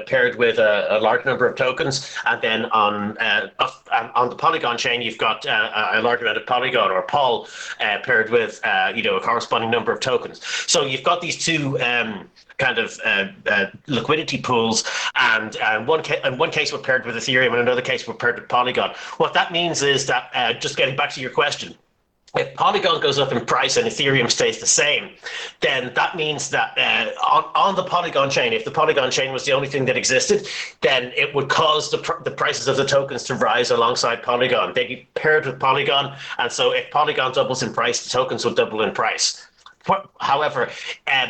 paired with a large number of tokens. And then on the Polygon chain, you've got a large amount of Polygon or Pol paired with a corresponding number of tokens. So you've got these 2 kind of liquidity pools, and in one case we're paired with Ethereum, and in another case we're paired with Polygon. What that means is that, just getting back to your question, if Polygon goes up in price and Ethereum stays the same, then that means that on the Polygon chain, if the Polygon chain was the only thing that existed, then it would cause the prices of the tokens to rise alongside Polygon. They'd be paired with Polygon, and so if Polygon doubles in price, the tokens would double in price. However,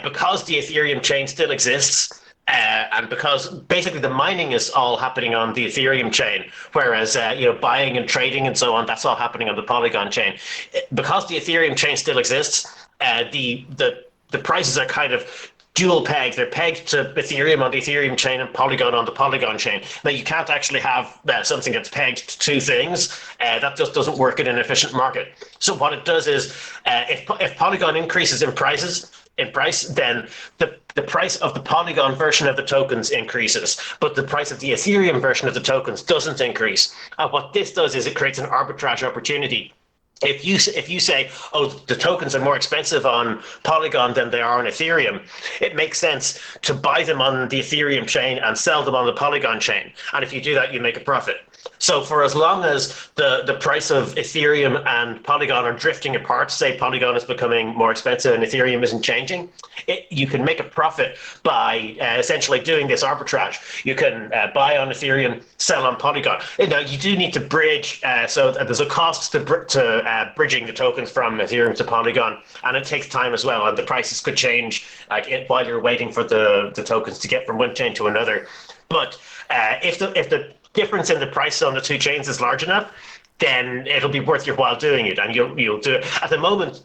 because the Ethereum chain still exists, and because basically the mining is all happening on the Ethereum chain, whereas buying and trading and so on, that's all happening on the Polygon chain. Because the Ethereum chain still exists, the prices are kind of dual pegged. They're pegged to Ethereum on the Ethereum chain and Polygon on the Polygon chain. Now, you can't actually have something that's pegged to two things. That just doesn't work in an efficient market. So what it does is, if Polygon increases in price, then the price of the Polygon version of the tokens increases, but the price of the Ethereum version of the tokens doesn't increase. And what this does is it creates an arbitrage opportunity. If you say, oh, the tokens are more expensive on Polygon than they are on Ethereum, it makes sense to buy them on the Ethereum chain and sell them on the Polygon chain. And if you do that, you make a profit. So for as long as the price of Ethereum and Polygon are drifting apart, say Polygon is becoming more expensive and Ethereum isn't changing, you can make a profit by essentially doing this arbitrage. You can buy on Ethereum, sell on Polygon. Now, you do need to bridge, so there's a cost to bridging the tokens from Ethereum to Polygon, and it takes time as well, and the prices could change while you're waiting for the tokens to get from one chain to another. But if the difference in the price on the two chains is large enough, then it'll be worth your while doing it, and you'll do it. At the moment,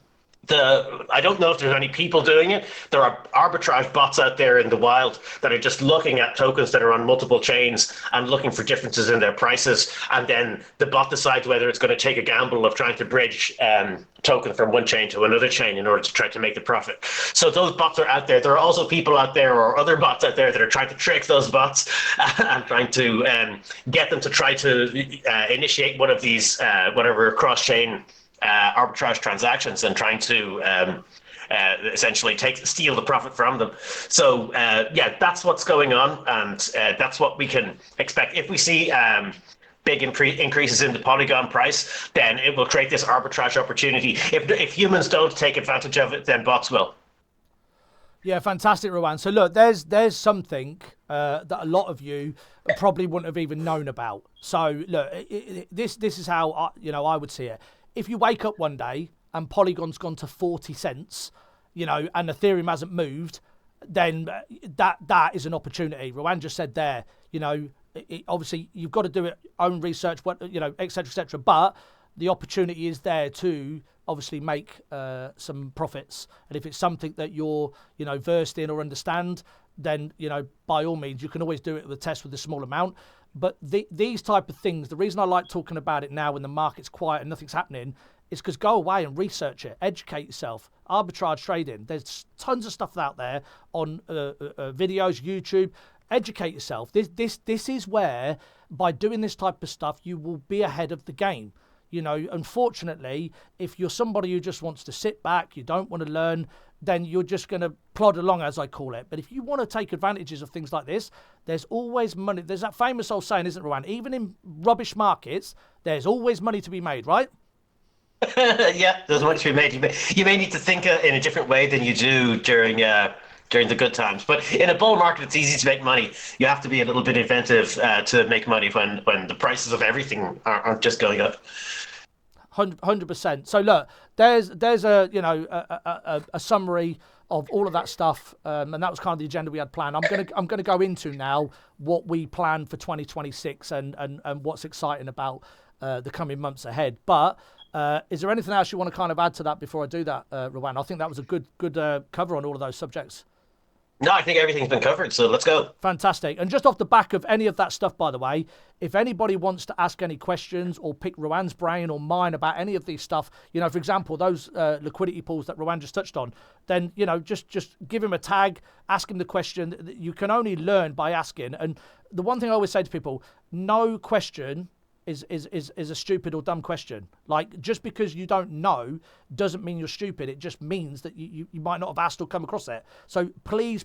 I don't know if there's any people doing it. There are arbitrage bots out there in the wild that are just looking at tokens that are on multiple chains and looking for differences in their prices. And then the bot decides whether it's going to take a gamble of trying to bridge token from one chain to another chain in order to try to make the profit. So those bots are out there. There are also people out there, or other bots out there, that are trying to trick those bots and trying to get them to try to initiate one of these whatever cross-chain arbitrage transactions, and trying to essentially steal the profit from them. So that's what's going on, and that's what we can expect. If we see big increases in the Polygon price, then it will create this arbitrage opportunity. If humans don't take advantage of it, then bots will. Yeah, fantastic, Rowan. So look, there's something that a lot of you probably wouldn't have even known about. So look, this is how I would see it. If you wake up one day and Polygon's gone to 40 cents, and Ethereum hasn't moved, then that is an opportunity. Rowan just said there, obviously you've got to do it, own research, et cetera, but the opportunity is there to obviously make some profits. And if it's something that you're, versed in or understand, then, by all means, you can always do it with a test with a small amount. But these type of things, the reason I like talking about it now when the market's quiet and nothing's happening, is because go away and research it, educate yourself. Arbitrage trading, there's tons of stuff out there on videos, YouTube. Educate yourself. This is where, by doing this type of stuff, you will be ahead of the game. Unfortunately, if you're somebody who just wants to sit back, you don't want to learn, then you're just going to plod along, as I call it. But if you want to take advantages of things like this, there's always money. There's that famous old saying, isn't it, Rowan? Even in rubbish markets, there's always money to be made, right? Yeah, there's money to be made. You may need to think in a different way than you do during the good times. But in a bull market, it's easy to make money. You have to be a little bit inventive to make money when the prices of everything aren't just going up. 100%. So look, there's a summary of all of that stuff, and that was kind of the agenda we had planned. I'm gonna go into now what we plan for 2026 and what's exciting about the coming months ahead. But is there anything else you want to kind of add to that before I do that, Rowan? I think that was a good cover on all of those subjects. No, I think everything's been covered, so let's go. Fantastic. And just off the back of any of that stuff, by the way, if anybody wants to ask any questions or pick Rowan's brain or mine about any of these stuff, for example, those liquidity pools that Rowan just touched on, then, just give him a tag, ask him the question. You can only learn by asking. And the one thing I always say to people, no question is a stupid or dumb question. Like, just because you don't know doesn't mean you're stupid. It just means that you might not have asked or come across it. So please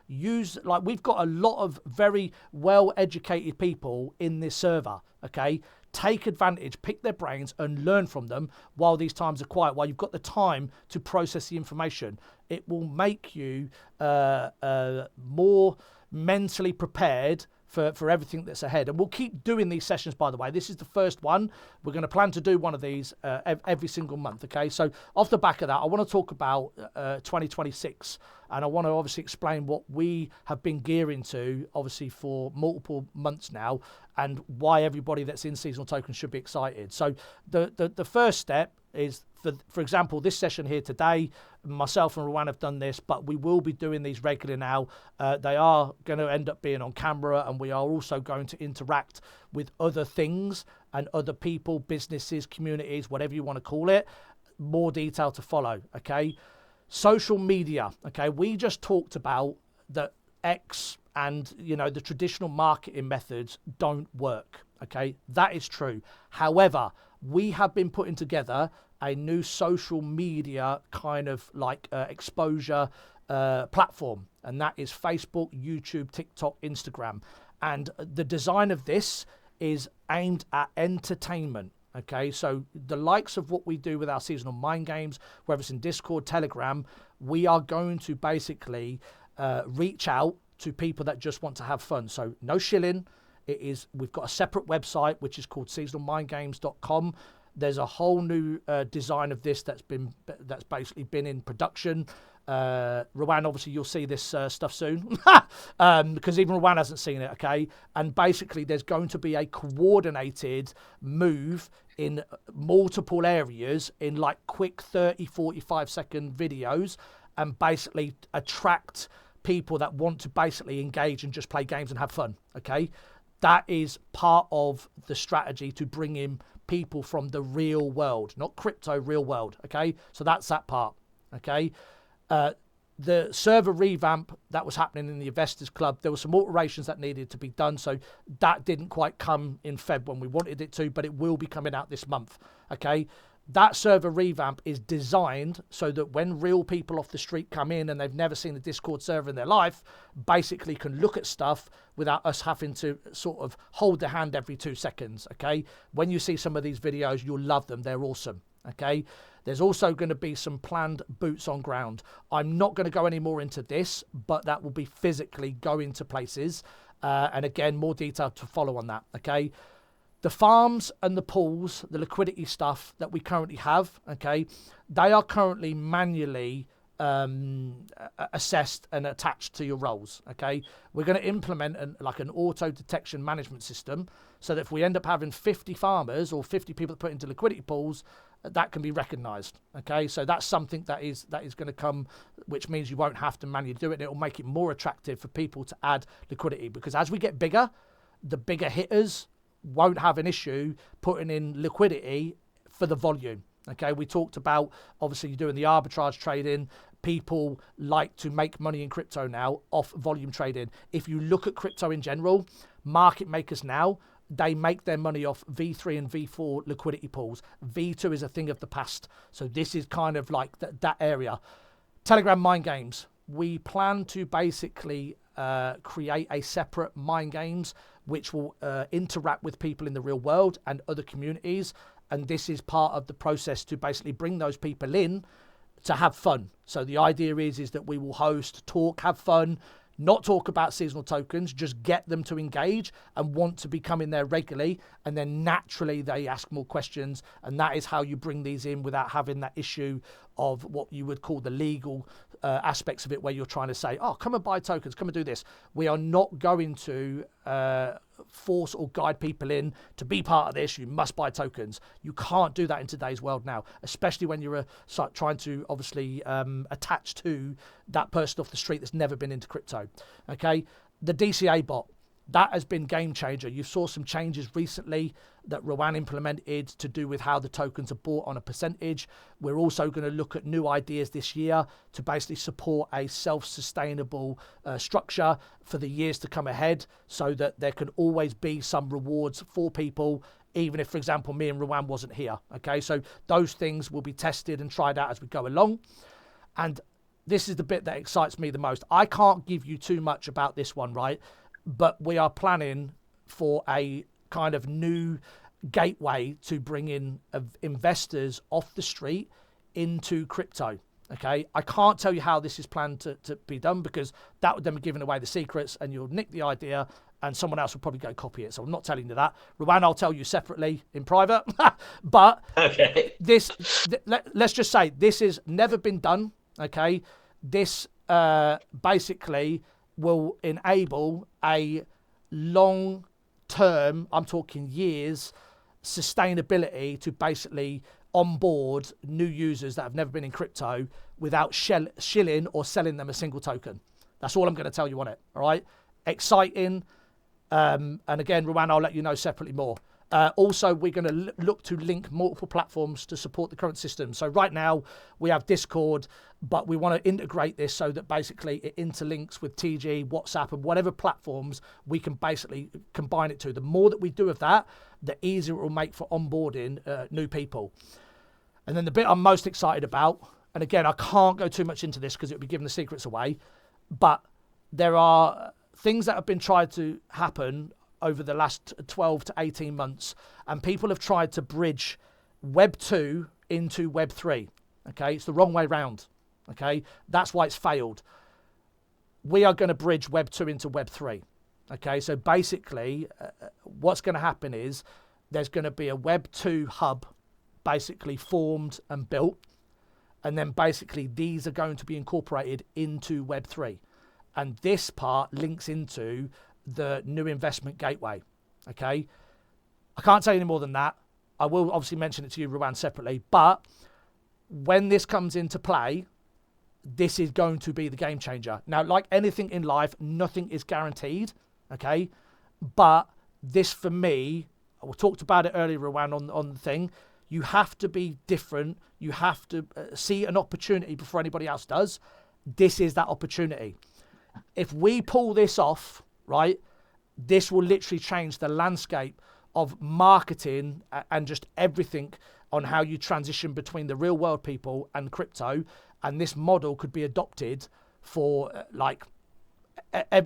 use, like, we've got a lot of very well-educated people in this server, okay? Take advantage, pick their brains and learn from them while these times are quiet, while you've got the time to process the information. It will make you more mentally prepared for everything that's ahead. And we'll keep doing these sessions, by the way. This is the first one. We're going to plan to do one of these every single month, okay? So off the back of that, I want to talk about 2026, and I want to obviously explain what we have been gearing to, obviously, for multiple months now, and why everybody that's in seasonal tokens should be excited. So the first step is, for example, this session here today, myself and Rowan have done this, but we will be doing these regularly now. They are going to end up being on camera, and we are also going to interact with other things and other people, businesses, communities, whatever you want to call it. More detail to follow, okay? Social media, okay? We just talked about that X and, you know, the traditional marketing methods don't work, okay? That is true. However, we have been putting together a new social media kind of like exposure platform, and that is Facebook, YouTube, TikTok, Instagram. And the design of this is aimed at entertainment. Okay, so the likes of what we do with our seasonal mind games, whether it's in Discord, Telegram, we are going to basically reach out to people that just want to have fun. So no shilling. We've got a separate website which is called seasonalmindgames.com. There's a whole new design of this that's basically been in production. Rowan, obviously you'll see this stuff soon because even Rowan hasn't seen it, okay? And basically there's going to be a coordinated move in multiple areas in like quick 30, 45 second videos, and basically attract people that want to basically engage and just play games and have fun, okay? That is part of the strategy to bring in people from the real world, not crypto, real world, okay? So that's that part, okay? The server revamp that was happening in the Investors Club, there were some alterations that needed to be done, so that didn't quite come in Feb when we wanted it to, but it will be coming out this month, okay? That server revamp is designed so that when real people off the street come in and they've never seen a Discord server in their life, basically can look at stuff without us having to sort of hold their hand every 2 seconds, okay? When you see some of these videos, you'll love them. They're awesome, okay? There's also going to be some planned boots on ground. I'm not going to go any more into this, but that will be physically going to places. And again, more detail to follow on that, okay? The farms and the pools, the liquidity stuff that we currently have, okay, they are currently manually assessed and attached to your roles, okay? We're going to implement an auto detection management system so that if we end up having 50 farmers or 50 people that put into liquidity pools, that can be recognized, okay? So that's something that is going to come, which means you won't have to manually do it, and it will make it more attractive for people to add liquidity, because as we get bigger, the bigger hitters won't have an issue putting in liquidity for the volume, okay? We talked about, obviously, doing the arbitrage trading. People like to make money in crypto now off volume trading. If you look at crypto in general, market makers now, they make their money off V3 and V4 liquidity pools. V2 is a thing of the past. So this is kind of like that area. Telegram mind games. We plan to basically create a separate mind games which will interact with people in the real world and other communities. And this is part of the process to basically bring those people in to have fun. So the idea is that we will host, talk, have fun, not talk about seasonal tokens, just get them to engage and want to be coming there regularly, and then naturally they ask more questions, and that is how you bring these in without having that issue of what you would call the legal aspects of it, where you're trying to say, oh, come and buy tokens, come and do this. We are not going to force or guide people in to be part of this. You must buy tokens. You can't do that in today's world now, especially when you're trying to obviously attach to that person off the street that's never been into crypto. Okay, the DCA bot, that has been game changer. You saw some changes recently that Rowan implemented to do with how the tokens are bought on a percentage. We're also going to look at new ideas this year to basically support a self-sustainable structure for the years to come ahead, so that there can always be some rewards for people, even if, for example, me and Rowan wasn't here. Okay, so those things will be tested and tried out as we go along. And this is the bit that excites me the most. I can't give you too much about this one, right? But we are planning for a kind of new gateway to bring in investors off the street into crypto. Okay, I can't tell you how this is planned to be done, because that would then be giving away the secrets, and you'll nick the idea and someone else will probably go copy it. So I'm not telling you that. Rowan, I'll tell you separately in private. But okay, let's just say this has never been done. Okay, this basically will enable a long-term, I'm talking years, sustainability to basically onboard new users that have never been in crypto without shilling or selling them a single token. That's all I'm going to tell you on it. All right. Exciting. And again, Rowan, I'll let you know separately more. Also, we're going to look to link multiple platforms to support the current system. So right now we have Discord, but we want to integrate this so that basically it interlinks with TG, WhatsApp, and whatever platforms we can basically combine it to. The more that we do of that, the easier it will make for onboarding new people. And then the bit I'm most excited about, and again, I can't go too much into this because it would be giving the secrets away, but there are things that have been tried to happen over the last 12 to 18 months, and people have tried to bridge Web 2 into Web 3. Okay, it's the wrong way round. Okay, that's why it's failed. We are going to bridge Web 2 into Web 3. Okay, so basically, what's going to happen is there's going to be a Web 2 hub basically formed and built, and then basically these are going to be incorporated into Web 3. And this part links into the new investment gateway. Okay, I can't say any more than that. I will obviously mention it to you, Rowan, separately, but when this comes into play, this is going to be the game changer. Now, like anything in life, nothing is guaranteed. Okay, but this for me, we talked about it earlier, Rowan, on the thing. You have to be different. You have to see an opportunity before anybody else does. This is that opportunity. If we pull this off, right, this will literally change the landscape of marketing and just everything on how you transition between the real world people and crypto. And this model could be adopted for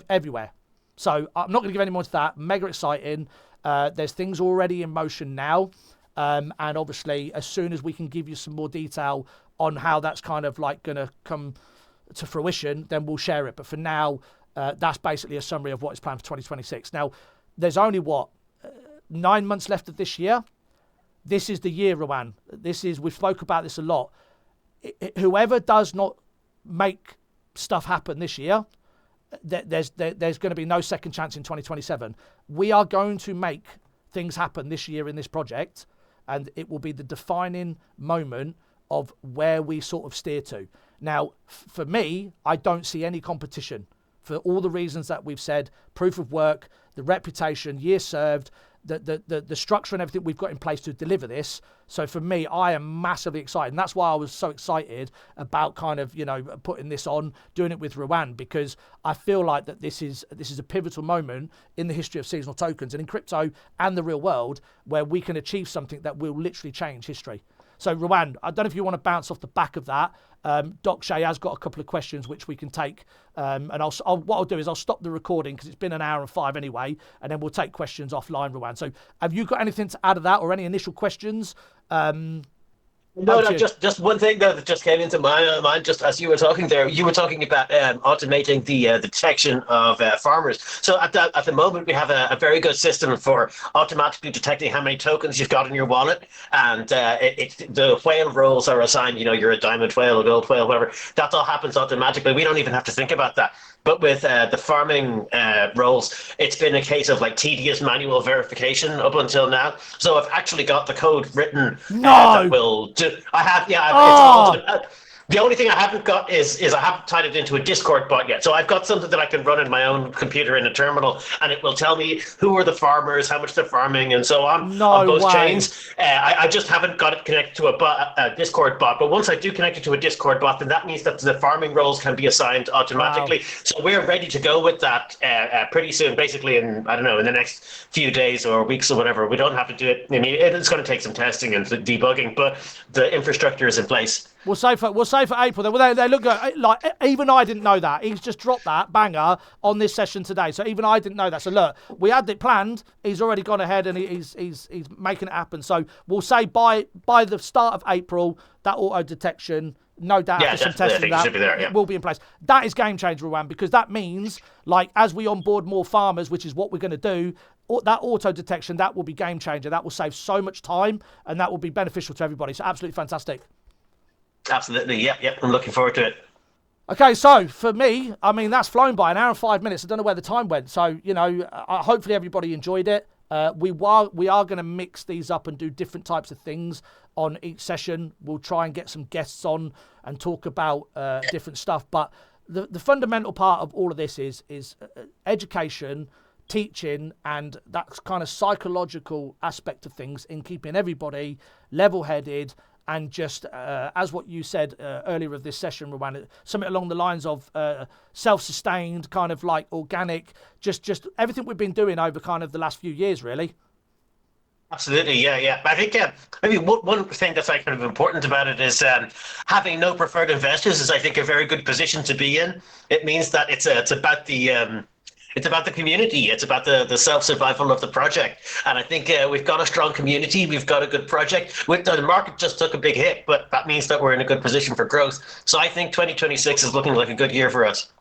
everywhere. So I'm not going to give any more to that. Mega exciting. There's things already in motion now. And obviously, as soon as we can give you some more detail on how that's kind of like going to come to fruition, then we'll share it. But for now, that's basically a summary of what is planned for 2026. Now, there's only 9 months left of this year. This is the year, Rowan. We've spoke about this a lot. Whoever does not make stuff happen this year, there's going to be no second chance in 2027. We are going to make things happen this year in this project, and it will be the defining moment of where we sort of steer to. Now, for me, I don't see any competition for all the reasons that we've said: proof of work, the reputation, years served, the structure and everything we've got in place to deliver this. So for me, I am massively excited. And that's why I was so excited about kind of, putting this on, doing it with Rowan, because I feel like that this is a pivotal moment in the history of seasonal tokens and in crypto and the real world, where we can achieve something that will literally change history. So Rowan, I don't know if you want to bounce off the back of that. Doc Shay has got a couple of questions which we can take, and what I'll do is I'll stop the recording because it's been 1 hour and 5 anyway, and then we'll take questions offline, Rowan. So have you got anything to add to that, or any initial questions? No, just one thing that just came into my mind just as you were talking there. You were talking about automating the detection of farmers. So at the moment, we have a very good system for automatically detecting how many tokens you've got in your wallet, and the whale roles are assigned. You're a diamond whale, a gold whale, whatever. That all happens automatically. We don't even have to think about that. But with the farming roles, it's been a case of tedious manual verification up until now. So I've actually got the code written that will do. I have, yeah. It's all, the only thing I haven't got is I haven't tied it into a Discord bot yet. So I've got something that I can run in my own computer in a terminal, and it will tell me who are the farmers, how much they're farming, and so on both chains. I just haven't got it connected to a Discord bot. But once I do connect it to a Discord bot, then that means that the farming roles can be assigned automatically. Wow. So we're ready to go with that pretty soon, basically in the next few days or weeks or whatever. We don't have to do it. I mean, it's going to take some testing and debugging, but the infrastructure is in place. We'll say for April. They look good. Like, even I didn't know that. He's just dropped that banger on this session today. So even I didn't know that. So look, we had it planned. He's already gone ahead and he's making it happen. So we'll say by the start of April, that auto detection, no doubt, after some testing, that should be there, will be in place. That is game changer, Rowan, because that means, as we onboard more farmers, which is what we're going to do, that auto detection, that will be game changer. That will save so much time, and that will be beneficial to everybody. So absolutely fantastic. Absolutely, yep. I'm looking forward to it. Okay, so for me, I mean, that's flown by an hour and 5 minutes. I don't know where the time went. So, hopefully everybody enjoyed it. We are going to mix these up and do different types of things on each session. We'll try and get some guests on and talk about different stuff. But the fundamental part of all of this is education, teaching, and that kind of psychological aspect of things in keeping everybody level-headed. And just as what you said earlier of this session, Rowan, something along the lines of self-sustained, kind of like organic, just everything we've been doing over kind of the last few years, really. Absolutely, yeah. But I think maybe one thing that's like kind of important about it is having no preferred investors is, I think, a very good position to be in. It means that it's about the community. It's about the self-survival of the project. And I think we've got a strong community. We've got a good project. The market just took a big hit, but that means that we're in a good position for growth. So I think 2026 is looking like a good year for us.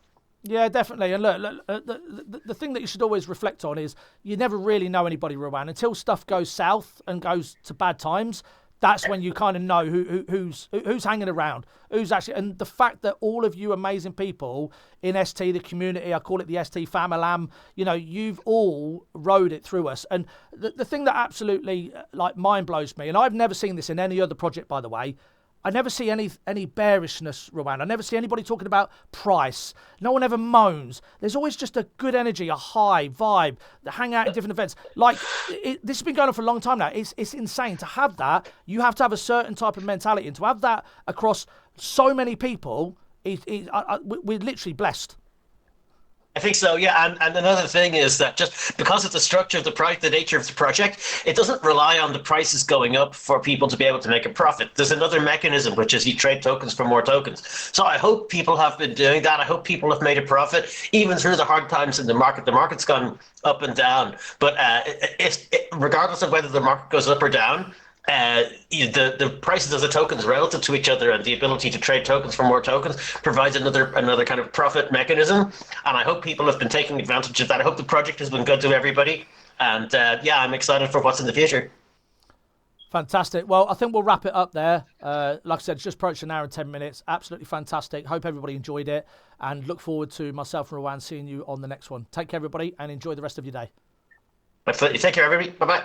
Yeah, definitely. And look, the thing that you should always reflect on is you never really know anybody, Rowan, until stuff goes south and goes to bad times. That's when you kind of know who's hanging around, who's actually, and the fact that all of you amazing people in ST, the community, I call it the ST Famalam, you've all rode it through us. And the thing that absolutely like mind blows me, and I've never seen this in any other project, by the way, I never see any bearishness, Rowan. I never see anybody talking about price. No one ever moans. There's always just a good energy, a high vibe, hang out at different events. Like, this has been going on for a long time now. It's insane. To have that, you have to have a certain type of mentality. And to have that across so many people, we're literally blessed. I think so, yeah. And another thing is that just because of the structure of the project, the nature of the project, it doesn't rely on the prices going up for people to be able to make a profit. There's another mechanism, which is you trade tokens for more tokens. So I hope people have been doing that. I hope people have made a profit, even through the hard times in the market. The market's gone up and down. But regardless of whether the market goes up or down, the prices of the tokens relative to each other and the ability to trade tokens for more tokens provides another kind of profit mechanism. And I hope people have been taking advantage of that. I hope the project has been good to everybody. And I'm excited for what's in the future. Fantastic. Well, I think we'll wrap it up there. Like I said, it's just approached an hour and 10 minutes. Absolutely fantastic. Hope everybody enjoyed it and look forward to myself and Rowan seeing you on the next one. Take care, everybody, and enjoy the rest of your day. Take care, everybody. Bye-bye.